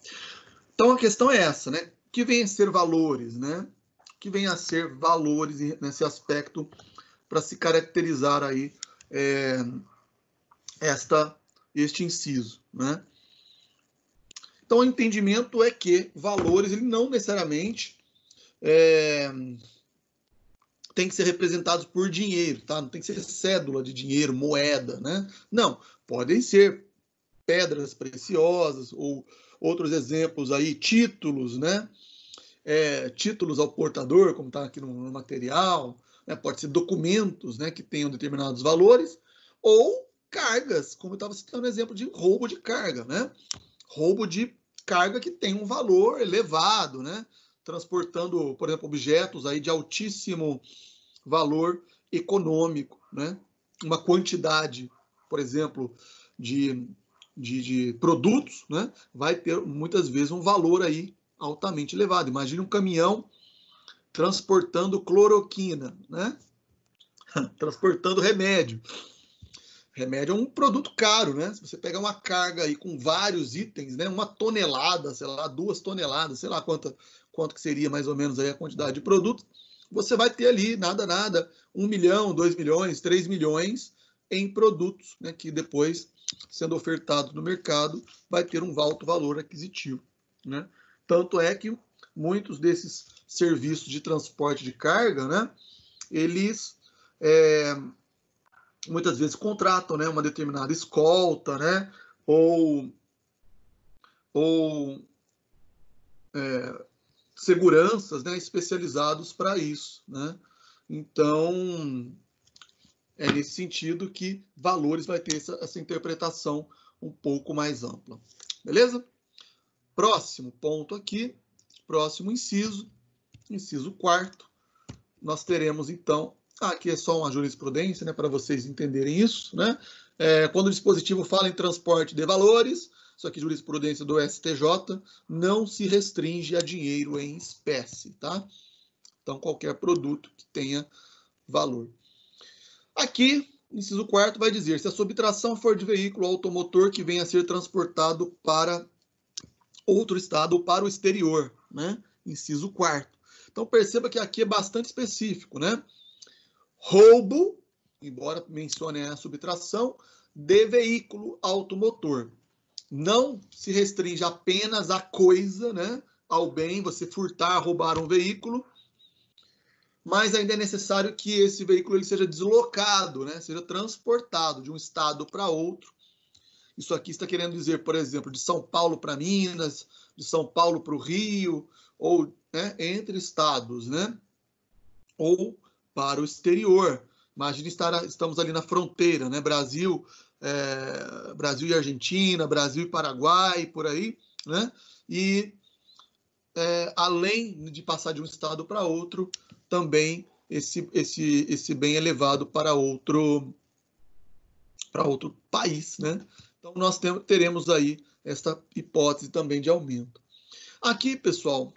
Então, a questão é essa, né? O que vem a ser valores, né? O que vem a ser valores nesse aspecto para se caracterizar aí este inciso, né? Então, o entendimento é que valores, ele não necessariamente tem que ser representados por dinheiro, tá? Não tem que ser cédula de dinheiro, moeda, né? Não, podem ser pedras preciosas ou outros exemplos aí, títulos, né? Títulos ao portador, como está aqui no material, né? Pode ser documentos, né, que tenham determinados valores, ou cargas, como eu estava citando o exemplo de roubo de carga, né? Roubo de carga que tem um valor elevado, né? Transportando, por exemplo, objetos aí de altíssimo valor econômico, né? Uma quantidade, por exemplo, de produtos, né? Vai ter muitas vezes um valor aí altamente elevado. Imagine um caminhão transportando cloroquina, né? Transportando remédio. Remédio é um produto caro, né? Se você pegar uma carga aí com vários itens, né? 1 tonelada, sei lá, 2 toneladas, sei lá quanto que seria mais ou menos aí a quantidade de produtos, você vai ter ali, nada, 1 milhão, 2 milhões, 3 milhões em produtos, né? Que depois, sendo ofertado no mercado, vai ter um alto valor aquisitivo, né? Tanto é que muitos desses serviços de transporte de carga, né? Eles muitas vezes contratam, né, uma determinada escolta, né, ou seguranças, né, especializados para isso, né? Então, é nesse sentido que valores vai ter essa interpretação um pouco mais ampla. Beleza? Próximo ponto aqui, próximo inciso 4º, nós teremos então, aqui é só uma jurisprudência, né, para vocês entenderem isso, né? Quando o dispositivo fala em transporte de valores, isso aqui jurisprudência do STJ, não se restringe a dinheiro em espécie, tá? Então, qualquer produto que tenha valor. Aqui, inciso 4º vai dizer, se a subtração for de veículo automotor que venha a ser transportado para outro estado ou para o exterior, né? Inciso 4º. Então, perceba que aqui é bastante específico, né? Roubo, embora mencione a subtração, de veículo automotor. Não se restringe apenas à coisa, né? Ao bem, você furtar, roubar um veículo, mas ainda é necessário que esse veículo ele seja deslocado, né? Seja transportado de um estado para outro. Isso aqui está querendo dizer, por exemplo, de São Paulo para Minas, de São Paulo para o Rio, ou, né, entre estados, né? Ou para o exterior. Imagine estamos ali na fronteira, né? Brasil e Argentina, Brasil e Paraguai, por aí, né? E além de passar de um estado para outro, também esse bem é levado para outro país, né? Então nós teremos aí essa hipótese também de aumento. Aqui, pessoal,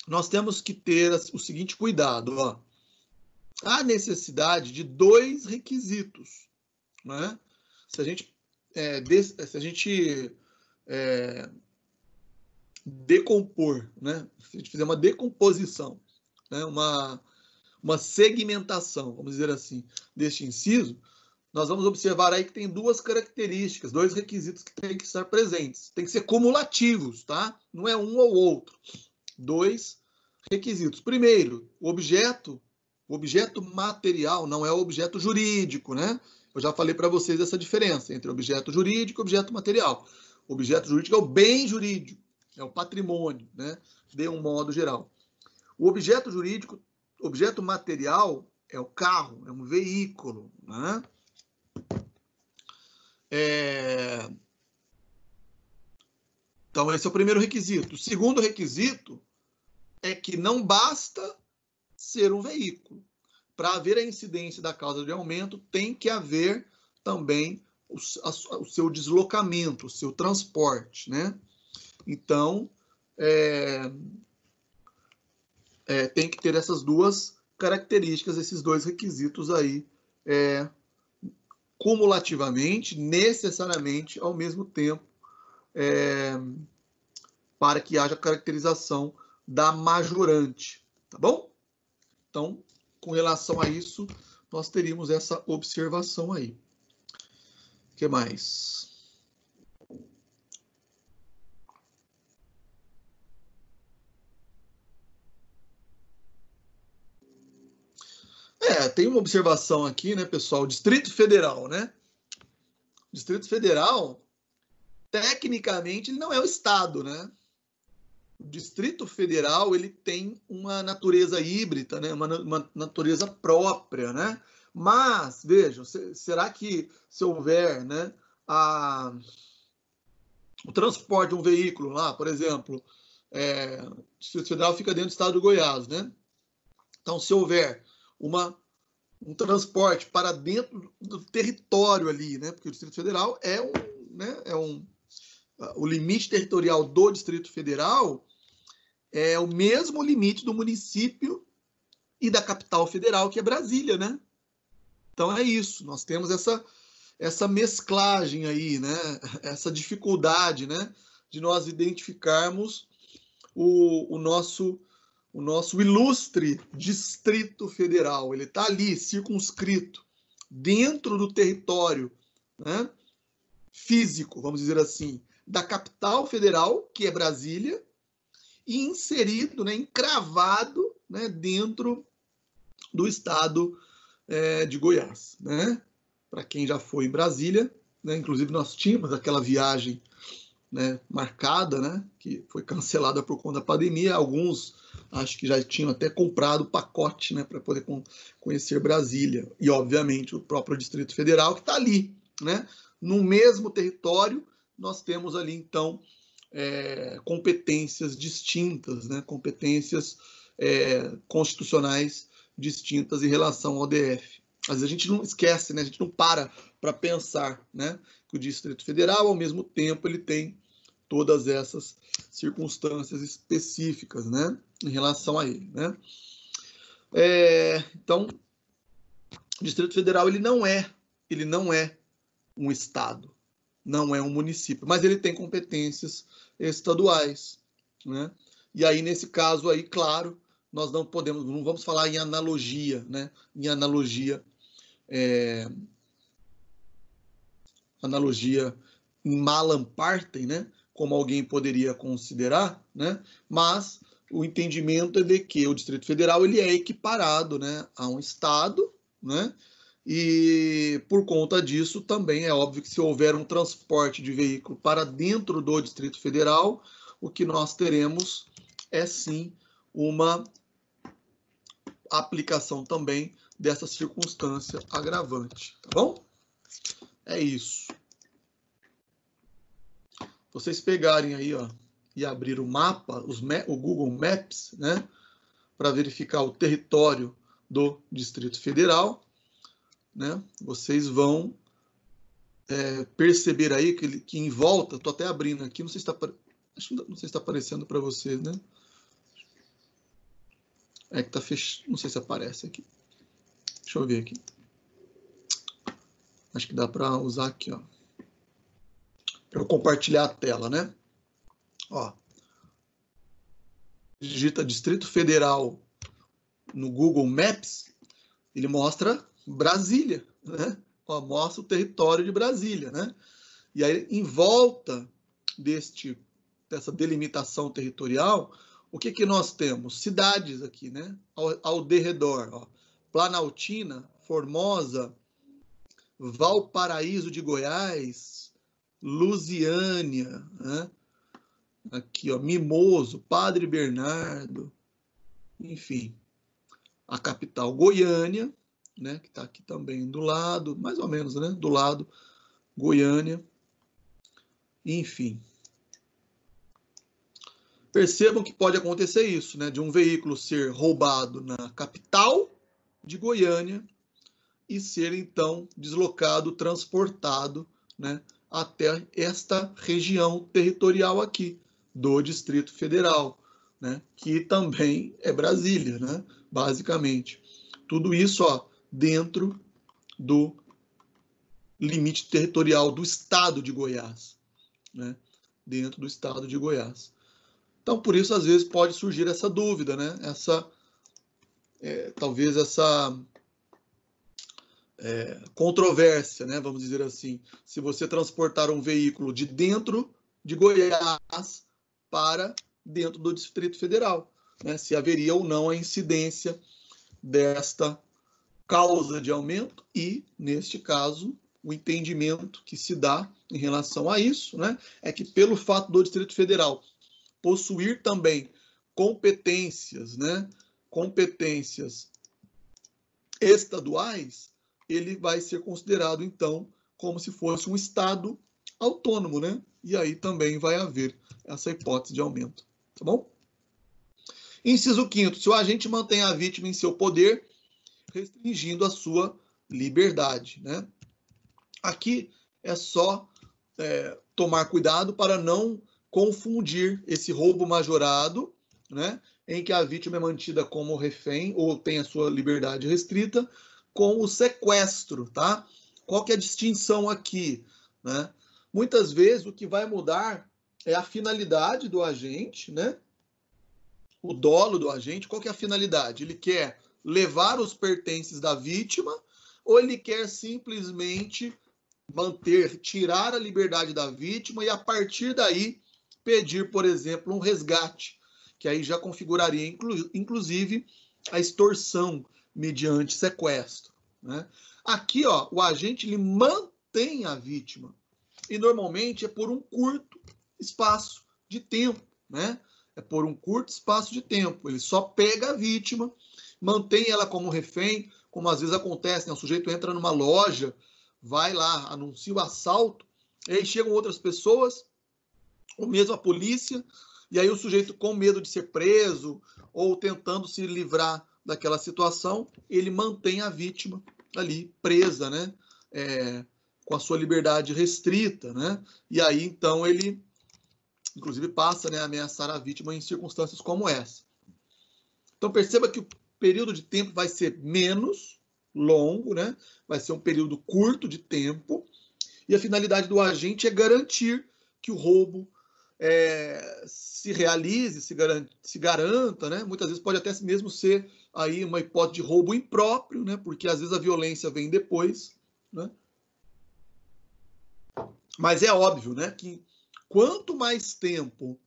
nós temos que ter o seguinte cuidado, ó. Há necessidade de 2 requisitos, né? Se a gente decompor, né? Se a gente fizer uma decomposição, né? Uma segmentação, vamos dizer assim, deste inciso, nós vamos observar aí que tem 2 características, 2 requisitos que têm que estar presentes. Tem que ser cumulativos, tá? Não é um ou outro. 2 requisitos. Primeiro, o objeto material não é o objeto jurídico, né? Eu já falei para vocês essa diferença entre objeto jurídico e objeto material. O objeto jurídico é o bem jurídico, é o patrimônio, né? De um modo geral. O objeto jurídico, objeto material, é o carro, é um veículo, né? Então, esse é o primeiro requisito. O segundo requisito é que não basta ser um veículo. Para haver a incidência da causa de aumento, tem que haver também o seu deslocamento, o seu transporte, né? Então, tem que ter essas 2 características, esses 2 requisitos aí, cumulativamente, necessariamente, ao mesmo tempo, para que haja caracterização da majorante, tá bom? Então, com relação a isso, nós teríamos essa observação aí. O que mais? Tem uma observação aqui, né, pessoal? Distrito Federal, né? Distrito Federal, tecnicamente, ele não é o Estado, né? O Distrito Federal, ele tem uma natureza híbrida, né? Uma natureza própria, né? Mas, vejam, será que se houver, né, o transporte de um veículo lá, por exemplo, o Distrito Federal fica dentro do estado do Goiás, né? Então, se houver um transporte para dentro do território ali, né? Porque o Distrito Federal é o limite territorial do Distrito Federal é o mesmo limite do município e da capital federal, que é Brasília, né? Então é isso, nós temos essa mesclagem aí, né? Essa dificuldade, né? De nós identificarmos o nosso ilustre Distrito Federal. Ele está ali, circunscrito, dentro do território, né, físico, vamos dizer assim, da capital federal, que é Brasília, e inserido, né, encravado, né, dentro do estado de Goiás. Né? Para quem já foi em Brasília, né, inclusive nós tínhamos aquela viagem, né, marcada, né, que foi cancelada por conta da pandemia. Alguns acho que já tinham até comprado o pacote, né, para poder conhecer Brasília. E, obviamente, o próprio Distrito Federal, que está ali, né, no mesmo território. Nós temos ali, então, competências distintas, né, competências constitucionais distintas em relação ao DF. Às vezes a gente não esquece, né, a gente não para pensar, né, que o Distrito Federal, ao mesmo tempo, ele tem todas essas circunstâncias específicas, né, em relação a ele, né. Então, o Distrito Federal ele não é um estado, não é um município, mas ele tem competências estaduais, né. E aí nesse caso aí, claro, nós não vamos falar em analogia, né, analogia em malam partem, né, como alguém poderia considerar, né, mas o entendimento é de que o Distrito Federal ele é equiparado, né, a um estado, né, e por conta disso também é óbvio que se houver um transporte de veículo para dentro do Distrito Federal, o que nós teremos é sim uma aplicação também dessa circunstância agravante, tá bom? É isso. Vocês pegarem aí, ó, e abrir o mapa, o Google Maps, né, para verificar o território do Distrito Federal, né, vocês vão perceber aí que em volta, estou até abrindo aqui, não sei se está aparecendo para vocês, né? É que tá fechado, não sei se aparece aqui. Deixa eu ver aqui. Acho que dá para usar aqui, ó. Para eu compartilhar a tela, né? Ó. Digita Distrito Federal no Google Maps, ele mostra Brasília, né? Ó, mostra o território de Brasília, né? E aí, em volta dessa delimitação territorial, o que nós temos? Cidades aqui, né? Ao derredor, ó. Planaltina, Formosa, Valparaíso de Goiás, Lusiânia, né? Aqui, ó, Mimoso, Padre Bernardo, enfim, a capital Goiânia, né? Que está aqui também do lado, mais ou menos, né? Do lado, Goiânia, enfim. Percebam que pode acontecer isso, né? De um veículo ser roubado na capital de Goiânia e ser, então, deslocado, transportado, né, até esta região territorial aqui, do Distrito Federal, né, que também é Brasília, né, basicamente. Tudo isso, ó, dentro do limite territorial do estado de Goiás, né, dentro do estado de Goiás. Então, por isso, às vezes, pode surgir essa dúvida, né, talvez essa controvérsia, né, vamos dizer assim, se você transportar um veículo de dentro de Goiás para dentro do Distrito Federal, né, se haveria ou não a incidência desta causa de aumento e, neste caso, o entendimento que se dá em relação a isso, né, é que pelo fato do Distrito Federal possuir também competências, né, competências estaduais, ele vai ser considerado, então, como se fosse um estado autônomo, né? E aí também vai haver essa hipótese de aumento, tá bom? Inciso 5º, se o agente mantém a vítima em seu poder, restringindo a sua liberdade, né? Aqui é só tomar cuidado para não confundir esse roubo majorado, né, em que a vítima é mantida como refém ou tem a sua liberdade restrita, com o sequestro, tá? Qual que é a distinção aqui, né? Muitas vezes o que vai mudar é a finalidade do agente, né? O dolo do agente. Qual que é a finalidade? Ele quer levar os pertences da vítima ou ele quer simplesmente tirar a liberdade da vítima e a partir daí pedir, por exemplo, um resgate, que aí já configuraria inclusive a extorsão mediante sequestro, né? Aqui, ó, o agente ele mantém a vítima e normalmente é por um curto espaço de tempo, né? É por um curto espaço de tempo. Ele só pega a vítima, mantém ela como refém, como às vezes acontece, né? O sujeito entra numa loja, vai lá, anuncia o assalto, e aí chegam outras pessoas, ou mesmo a polícia, e aí o sujeito com medo de ser preso, ou tentando se livrar daquela situação, ele mantém a vítima ali presa, né? Com a sua liberdade restrita, né? E aí, então, ele, inclusive, passa, né, a ameaçar a vítima em circunstâncias como essa. Então, perceba que o período de tempo vai ser menos longo, né? Vai ser um período curto de tempo, e a finalidade do agente é garantir que o roubo se realize, se garanta, né? Muitas vezes pode até mesmo ser aí uma hipótese de roubo impróprio, né? Porque às vezes a violência vem depois, né? Mas é óbvio, né, que quanto mais tempo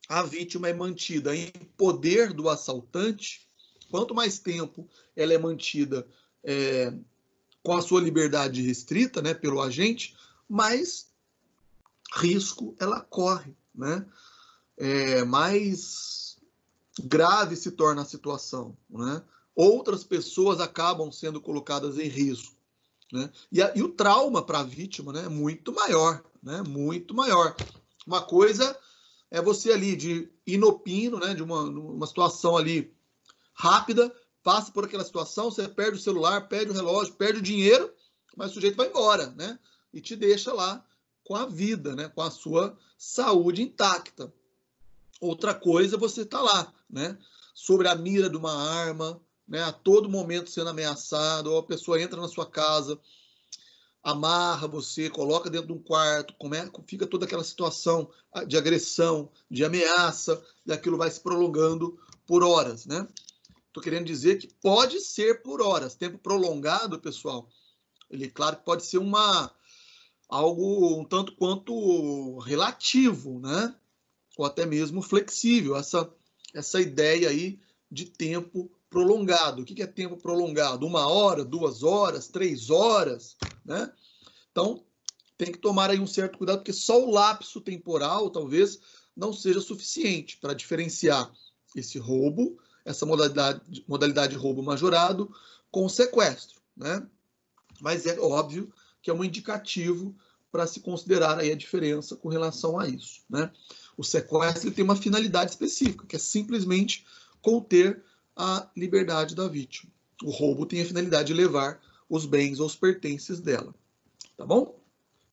a vítima é mantida em poder do assaltante, quanto mais tempo ela é mantida com a sua liberdade restrita, né, pelo agente, mais risco ela corre, né? Mais grave se torna a situação, né? Outras pessoas acabam sendo colocadas em risco, né? E o trauma para a vítima, né, é muito maior, né? Muito maior. Uma coisa é você ali de inopino, né, de uma situação ali rápida, passa por aquela situação, você perde o celular, perde o relógio, perde o dinheiro, mas o sujeito vai embora, né? E te deixa lá com a vida, né? Com a sua saúde intacta. Outra coisa é você estar lá, né? Sobre a mira de uma arma, né? A todo momento sendo ameaçado, ou a pessoa entra na sua casa, amarra você, coloca dentro de um quarto, fica toda aquela situação de agressão, de ameaça, e aquilo vai se prolongando por horas, né? Estou querendo dizer que pode ser por horas. Tempo prolongado, pessoal, ele, claro, pode ser algo um tanto quanto relativo, né? Ou até mesmo flexível, essa ideia aí de tempo prolongado. O que é tempo prolongado? 1 hora, 2 horas, 3 horas, né? Então, tem que tomar aí um certo cuidado, porque só o lapso temporal, talvez, não seja suficiente para diferenciar esse roubo, essa modalidade de roubo majorado, com o sequestro, né? Mas é óbvio que é um indicativo para se considerar aí a diferença com relação a isso, né? O sequestro ele tem uma finalidade específica, que é simplesmente conter a liberdade da vítima. O roubo tem a finalidade de levar os bens ou os pertences dela, tá bom?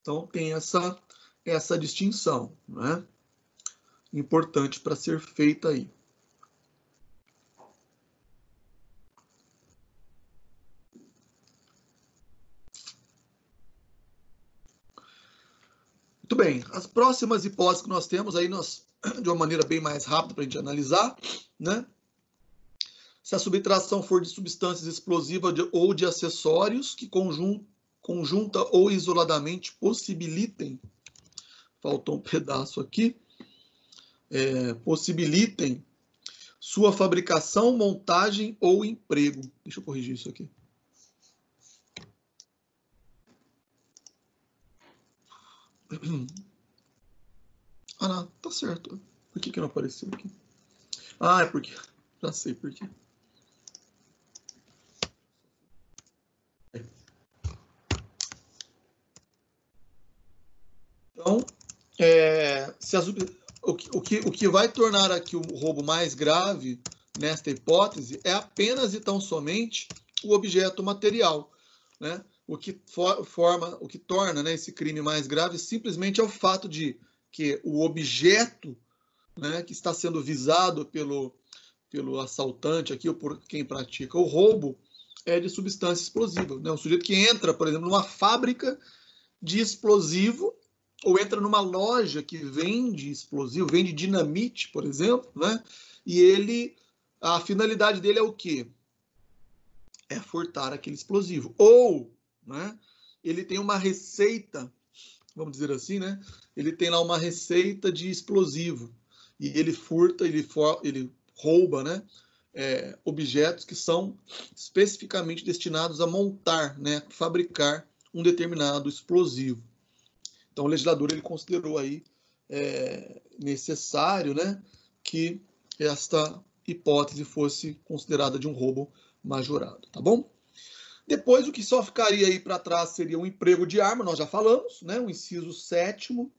Então tem essa distinção, né? Importante para ser feita aí. Muito bem, as próximas hipóteses que nós temos aí, de uma maneira bem mais rápida para a gente analisar, né? Se a subtração for de substâncias explosivas ou de acessórios que conjunta ou isoladamente possibilitem, faltou um pedaço aqui, possibilitem sua fabricação, montagem ou emprego. Deixa eu corrigir isso aqui. Ah, não, tá certo. Por que não apareceu aqui? Ah, é porque... Já sei por quê. Então, o que vai tornar aqui o roubo mais grave, nesta hipótese, é apenas e tão somente o objeto material, né? O que torna, né, esse crime mais grave simplesmente é o fato de que o objeto, né, que está sendo visado pelo assaltante aqui, ou por quem pratica o roubo, é de substância explosiva, né? Um sujeito que entra, por exemplo, numa fábrica de explosivo, ou entra numa loja que vende explosivo, vende dinamite, por exemplo, né? E a finalidade dele é o quê? É furtar aquele explosivo. Ou, né, ele tem uma receita, vamos dizer assim, né? Ele tem lá uma receita de explosivo e ele furta, ele rouba, né? Objetos que são especificamente destinados a montar, né? Fabricar um determinado explosivo. Então, o legislador ele considerou aí necessário, né, que esta hipótese fosse considerada de um roubo majorado, tá bom? Depois, o que só ficaria aí para trás seria o emprego de arma, nós já falamos, né? O inciso 7º,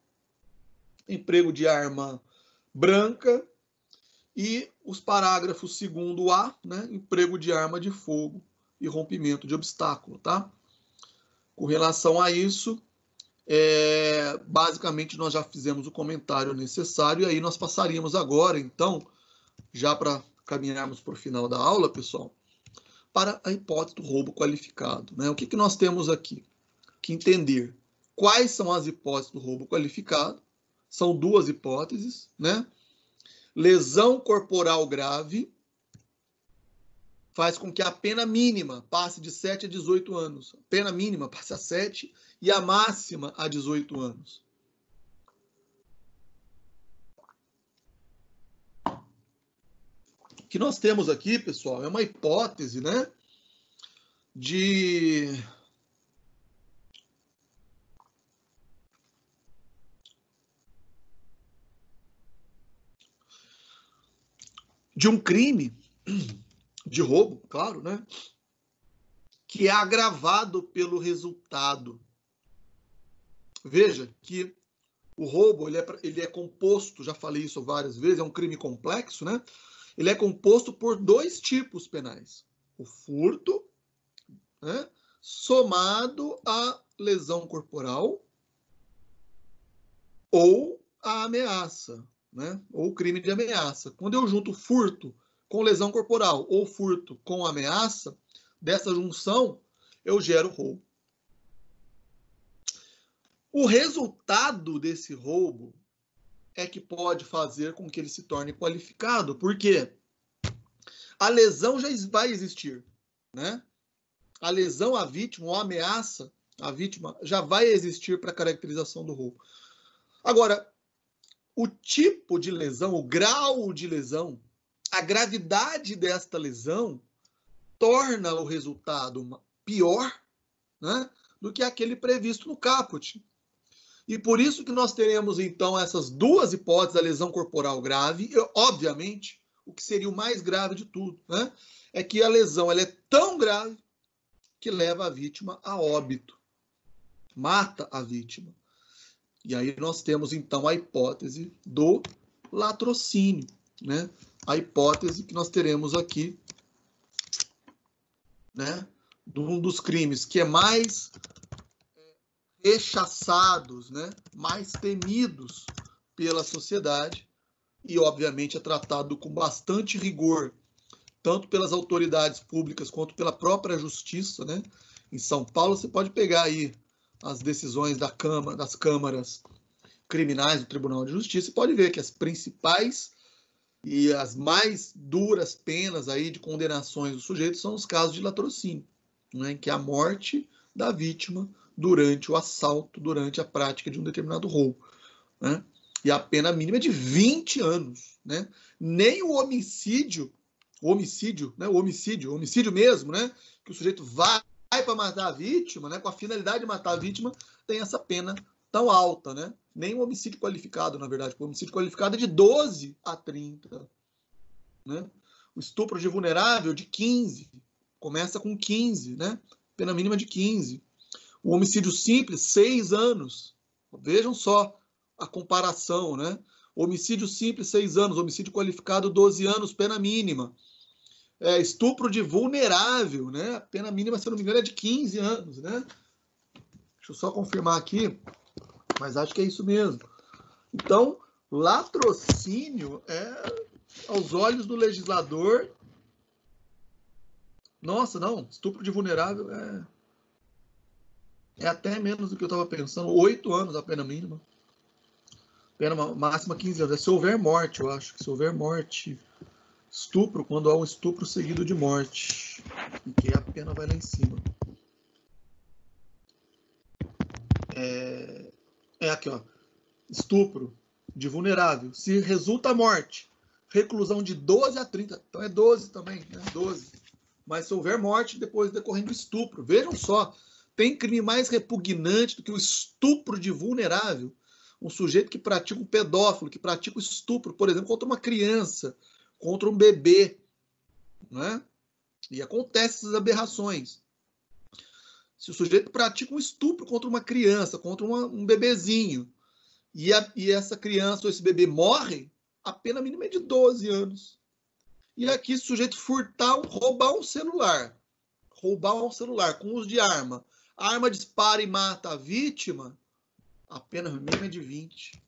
emprego de arma branca, e os parágrafos 2º-A, né? Emprego de arma de fogo e rompimento de obstáculo, tá? Com relação a isso, basicamente nós já fizemos o comentário necessário, e aí nós passaríamos agora, então, já para caminharmos para o final da aula, pessoal, para a hipótese do roubo qualificado, né? O que nós temos aqui? Que entender quais são as hipóteses do roubo qualificado. São duas hipóteses, né? Lesão corporal grave faz com que a pena mínima passe de 7 a 18 anos. A pena mínima passe a 7 e a máxima a 18 anos. O que nós temos aqui, pessoal, é uma hipótese, né, de um crime de roubo, claro, né, que é agravado pelo resultado. Veja que o roubo ele é composto, já falei isso várias vezes, é um crime complexo, né? Ele é composto por dois tipos penais. O furto, né, somado à lesão corporal, ou a ameaça, né? Ou crime de ameaça. Quando eu junto furto com lesão corporal ou furto com ameaça, dessa junção eu gero roubo. O resultado desse roubo é que pode fazer com que ele se torne qualificado, porque a lesão já vai existir, né? A lesão à vítima ou a ameaça à vítima já vai existir para a caracterização do roubo. Agora, o tipo de lesão, o grau de lesão, a gravidade desta lesão torna o resultado pior, né, do que aquele previsto no caput. E por isso que nós teremos, então, essas duas hipóteses, a lesão corporal grave, e, obviamente, o que seria o mais grave de tudo, né, é que a lesão ela é tão grave que leva a vítima a óbito, mata a vítima. E aí nós temos, então, a hipótese do latrocínio, né, a hipótese que nós teremos aqui, né, de um dos crimes que é mais rechaçados, né, mais temidos pela sociedade e, obviamente, é tratado com bastante rigor, tanto pelas autoridades públicas quanto pela própria justiça, né? Em São Paulo, você pode pegar aí as decisões das câmaras criminais do Tribunal de Justiça e pode ver que as principais e as mais duras penas aí de condenações do sujeito são os casos de latrocínio, né, que é a morte da vítima durante o assalto, durante a prática de um determinado roubo, né? E a pena mínima é de 20 anos, né? Nem o homicídio mesmo, né? Que o sujeito vai para matar a vítima, né? Com a finalidade de matar a vítima, tem essa pena tão alta, né? Nem o homicídio qualificado, na verdade, porque o homicídio qualificado é de 12 a 30, né? O estupro de vulnerável de 15, começa com 15, né? Pena mínima de 15. O homicídio simples, 6 anos. Vejam só a comparação, né? Homicídio simples, 6 anos. Homicídio qualificado, 12 anos, pena mínima. Estupro de vulnerável, né? A pena mínima, se eu não me engano, é de 15 anos, né? Deixa eu só confirmar aqui, mas acho que é isso mesmo. Então, latrocínio aos olhos do legislador. Nossa, não, estupro de vulnerável é até menos do que eu estava pensando. 8 anos a pena mínima. Pena máxima 15 anos. Se houver morte, eu acho que se houver morte, estupro, quando há um estupro seguido de morte, e que a pena vai lá em cima. Aqui, ó. Estupro de vulnerável. Se resulta a morte, reclusão de 12 a 30. Então é 12 também, né? 12. Mas se houver morte, depois decorrendo estupro. Vejam só, tem crime mais repugnante do que o estupro de vulnerável. Um sujeito que pratica um pedófilo, que pratica o estupro, por exemplo, contra uma criança, contra um bebê, né? E acontecem essas aberrações. Se o sujeito pratica um estupro contra uma criança, contra um bebezinho, e essa criança ou esse bebê morre, a pena mínima é de 12 anos. E aqui, se o sujeito roubar um celular com uso de arma, a arma dispara e mata a vítima, a pena mínima é de 20.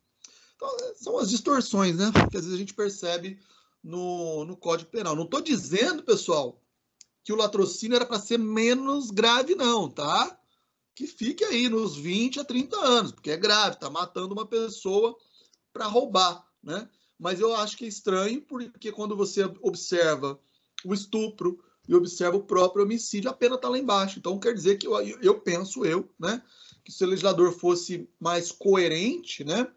Então, são as distorções, né? Que às vezes a gente percebe no Código Penal. Não estou dizendo, pessoal, que o latrocínio era para ser menos grave, não, tá? Que fique aí nos 20 a 30 anos, porque é grave, está matando uma pessoa para roubar, né? Mas eu acho que é estranho, porque quando você observa o estupro e observa o próprio homicídio, a pena está lá embaixo. Então, quer dizer que eu penso, né, que se o legislador fosse mais coerente, né,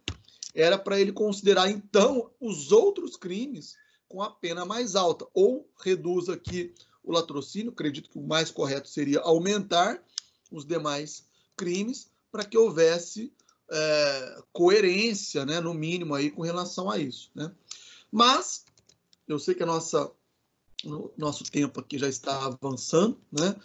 era para ele considerar, então, os outros crimes com a pena mais alta. Ou reduz aqui o latrocínio, acredito que o mais correto seria aumentar os demais crimes para que houvesse coerência, né, no mínimo, aí, com relação a isso, né? Mas eu sei que o nosso tempo aqui já está avançando, né?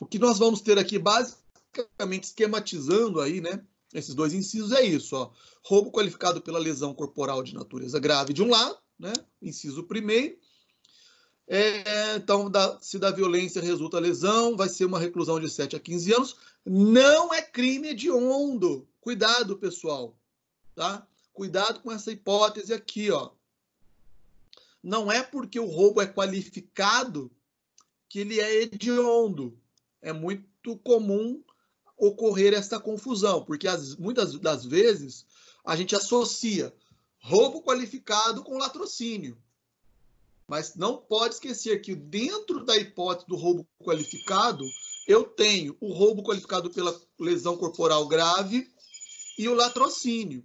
O que nós vamos ter aqui, basicamente, esquematizando aí, né, esses dois incisos, é isso, ó. Roubo qualificado pela lesão corporal de natureza grave de um lado, né? Inciso primeiro. Então, se da violência resulta lesão, vai ser uma reclusão de 7 a 15 anos. Não é crime hediondo. Cuidado, pessoal. Tá? Cuidado com essa hipótese aqui, ó. Não é porque o roubo é qualificado que ele é hediondo. É muito comum ocorrer essa confusão, porque muitas das vezes a gente associa roubo qualificado com latrocínio. Mas não pode esquecer que dentro da hipótese do roubo qualificado, eu tenho o roubo qualificado pela lesão corporal grave e o latrocínio.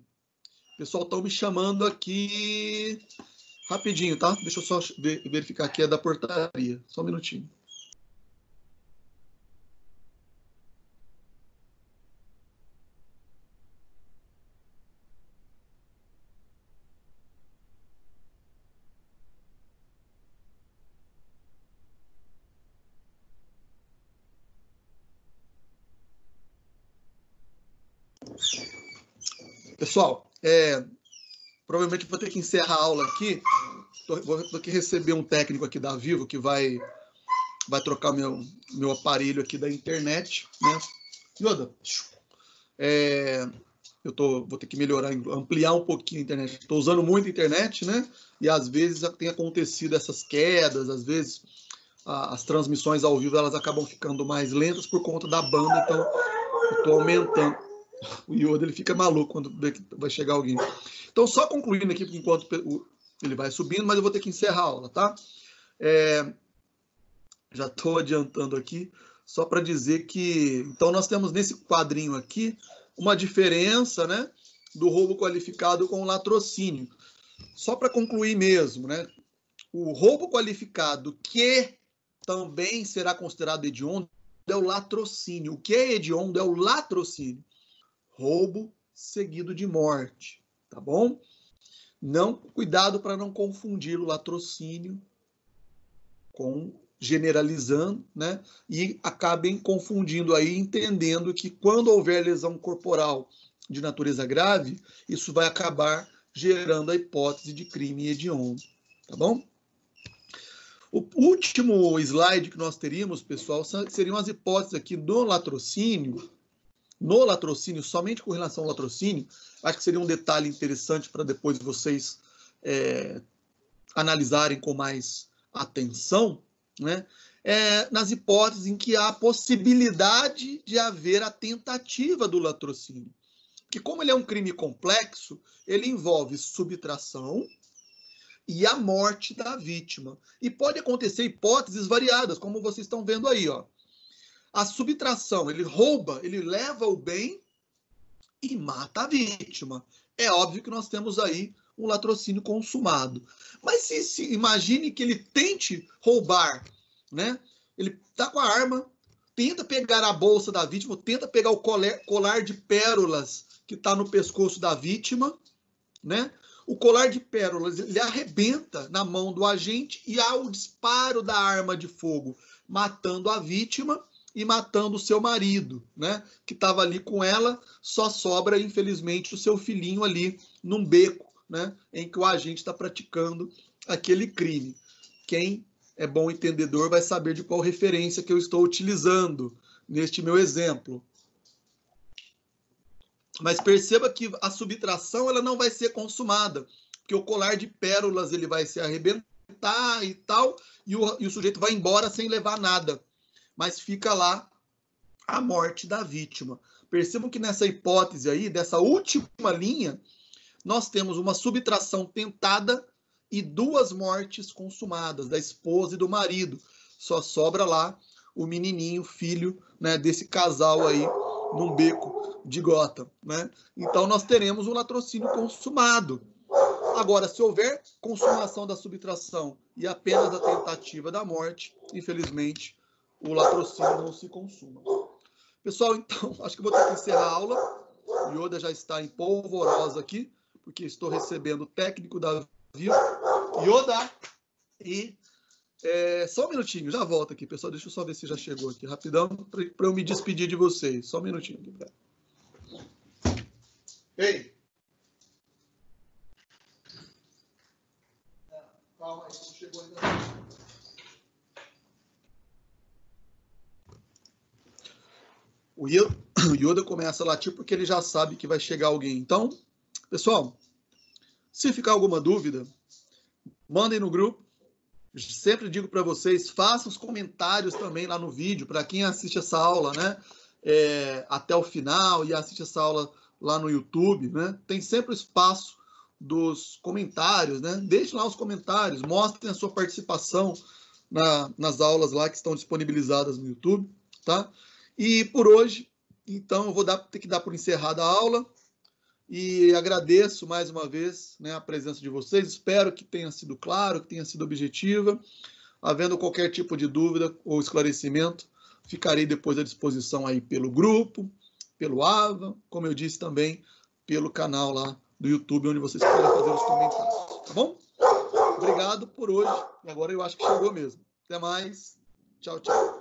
O pessoal está me chamando aqui rapidinho, tá? Deixa eu só verificar aqui, é da portaria. Só um minutinho. Pessoal, provavelmente vou ter que encerrar a aula aqui. Vou ter que receber um técnico aqui da Vivo que vai trocar meu aparelho aqui da internet, né? Yoda, vou ter que melhorar, ampliar um pouquinho a internet. Estou usando muito a internet, né? E às vezes tem acontecido essas quedas, às vezes as transmissões ao vivo elas acabam ficando mais lentas por conta da banda, então eu estou aumentando. O Yoda ele fica maluco quando vê que vai chegar alguém. Então, só concluindo aqui, enquanto ele vai subindo, mas eu vou ter que encerrar a aula, tá? Já estou adiantando aqui, só para dizer que... Então, nós temos nesse quadrinho aqui uma diferença, né, do roubo qualificado com o latrocínio. Só para concluir mesmo, né? O roubo qualificado que também será considerado hediondo é o latrocínio. O que é hediondo é o latrocínio. Roubo seguido de morte, tá bom? Cuidado para não confundir o latrocínio com generalizando, né? E acabem confundindo aí, entendendo que quando houver lesão corporal de natureza grave, isso vai acabar gerando a hipótese de crime hediondo, tá bom? O último slide que nós teríamos, pessoal, seriam as hipóteses aqui do latrocínio. No latrocínio, somente com relação ao latrocínio, acho que seria um detalhe interessante para depois vocês analisarem com mais atenção, né? Nas hipóteses em que há a possibilidade de haver a tentativa do latrocínio. Que como ele é um crime complexo, ele envolve subtração e a morte da vítima. E pode acontecer hipóteses variadas, como vocês estão vendo aí, ó. A subtração, ele rouba, ele leva o bem e mata a vítima. É óbvio que nós temos aí um latrocínio consumado. Mas se imagine que ele tente roubar, né? Ele está com a arma, tenta pegar a bolsa da vítima, tenta pegar o colar de pérolas que está no pescoço da vítima, né? O colar de pérolas, ele arrebenta na mão do agente e há o disparo da arma de fogo, matando a vítima e matando o seu marido, né? Que estava ali com ela, só sobra, infelizmente, o seu filhinho ali num beco, né? Em que o agente está praticando aquele crime. Quem é bom entendedor vai saber de qual referência que eu estou utilizando neste meu exemplo. Mas perceba que a subtração ela não vai ser consumada, porque o colar de pérolas ele vai se arrebentar e tal, e o sujeito vai embora sem levar nada. Mas fica lá a morte da vítima. Percebam que nessa hipótese aí, dessa última linha, nós temos uma subtração tentada e 2 mortes consumadas, da esposa e do marido. Só sobra lá o menininho, filho, né, desse casal aí, num beco de Gotham, né? Então nós teremos um latrocínio consumado. Agora, se houver consumação da subtração e apenas a tentativa da morte, infelizmente, o latrocínio não se consuma. Pessoal, então, acho que eu vou ter que encerrar a aula. O Yoda já está em polvorosa aqui, porque estou recebendo o técnico da Viu. Yoda! E só um minutinho, já volto aqui, pessoal. Deixa eu só ver se já chegou aqui rapidão, para eu me despedir de vocês. Só um minutinho aqui, pera. Ei! Calma aí, não chegou ainda não. O Yoda começa a latir porque ele já sabe que vai chegar alguém. Então, pessoal, se ficar alguma dúvida, mandem no grupo. Sempre digo para vocês, façam os comentários também lá no vídeo, para quem assiste essa aula, né, até o final e assiste essa aula lá no YouTube, né, tem sempre o espaço dos comentários, né, deixem lá os comentários, mostrem a sua participação nas aulas lá que estão disponibilizadas no YouTube, tá? E por hoje, então, eu vou ter que dar por encerrada a aula. E agradeço mais uma vez, né, a presença de vocês. Espero que tenha sido claro, que tenha sido objetiva. Havendo qualquer tipo de dúvida ou esclarecimento, ficarei depois à disposição aí pelo grupo, pelo AVA, como eu disse também, pelo canal lá do YouTube, onde vocês podem fazer os comentários. Tá bom? Obrigado por hoje. E agora eu acho que chegou mesmo. Até mais. Tchau, tchau.